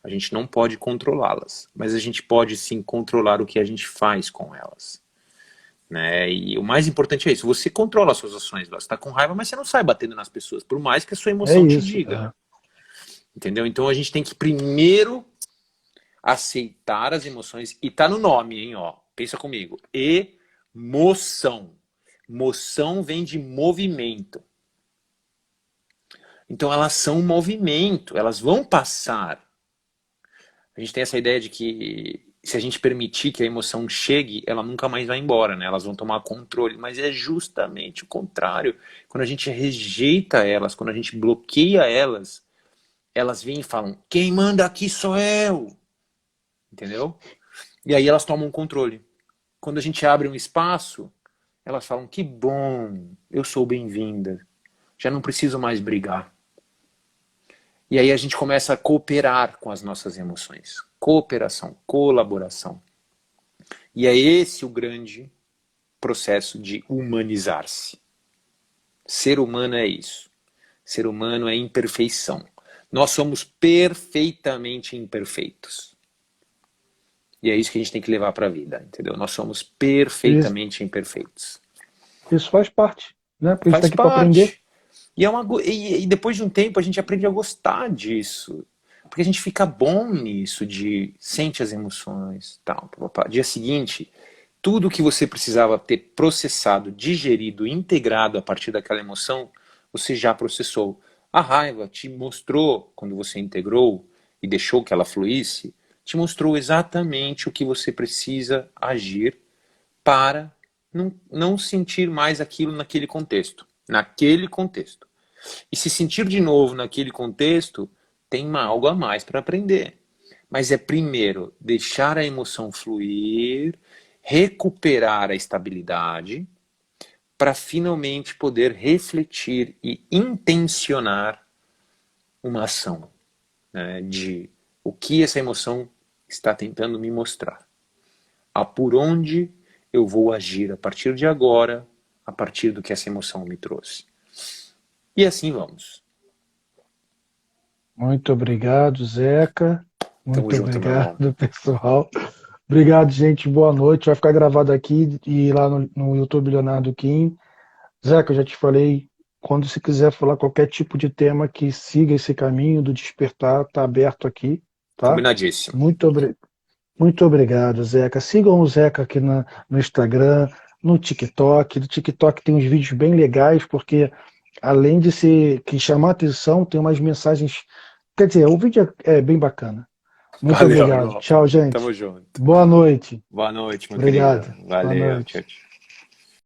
a gente não pode controlá-las, mas a gente pode sim controlar o que a gente faz com elas. Né? E o mais importante é isso, você controla as suas ações, você está com raiva, mas você não sai batendo nas pessoas, por mais que a sua É emoção te isso. diga. Entendeu? Então a gente tem que primeiro aceitar as emoções, e tá no nome, hein, ó. Pensa comigo. Emoção. Moção vem de movimento. Então elas são um movimento, elas vão passar. A gente tem essa ideia de que se a gente permitir que a emoção chegue, ela nunca mais vai embora, né? Elas vão tomar controle, mas é justamente o contrário. Quando a gente rejeita elas, quando a gente bloqueia elas, elas vêm e falam, quem manda aqui sou eu. Entendeu? E aí elas tomam controle. Quando a gente abre um espaço, elas falam, que bom, eu sou bem-vinda. Já não preciso mais brigar. E aí a gente começa a cooperar com as nossas emoções. Cooperação, colaboração. E é esse o grande processo de humanizar-se. Ser humano é isso. Ser humano é imperfeição. Nós somos perfeitamente imperfeitos. E é isso que a gente tem que levar para a vida, entendeu? Nós somos Isso, perfeitamente imperfeitos. isso faz parte, né? Porque a gente está Faz aqui para aprender. parte. E depois de um tempo a gente aprende a gostar disso. Porque a gente fica bom nisso, de sente as emoções, tal. Dia seguinte, tudo que você precisava ter processado, digerido, integrado a partir daquela emoção, você já processou. A raiva te mostrou, quando você integrou e deixou que ela fluísse, te mostrou exatamente o que você precisa agir para não sentir mais aquilo naquele contexto. Naquele contexto. E se sentir de novo naquele contexto, tem algo a mais para aprender. Mas é primeiro deixar a emoção fluir, recuperar a estabilidade, para finalmente poder refletir e intencionar uma ação, né, de o que essa emoção está tentando me mostrar. Por onde eu vou agir a partir de agora, a partir do que essa emoção me trouxe. E assim vamos. Muito obrigado, Zeca. Tamo Muito junto, meu irmão. obrigado, pessoal. Obrigado, gente. Boa noite. Vai ficar gravado aqui e lá no YouTube Leonardo Kim. Zeca, eu já te falei, quando você quiser falar qualquer tipo de tema que siga esse caminho do despertar, tá aberto aqui, tá? Combinadíssimo. Muito, muito obrigado, Zeca. Sigam o Zeca aqui no Instagram, no TikTok. No TikTok tem uns vídeos bem legais, porque além de ser que chamar atenção, tem umas mensagens. Quer dizer, o vídeo é bem bacana. Muito Valeu, obrigado. irmão. Tchau, gente. Tamo junto. Boa noite. Boa noite, meu querido. Obrigado. Boa Valeu, noite. tchau, tchau.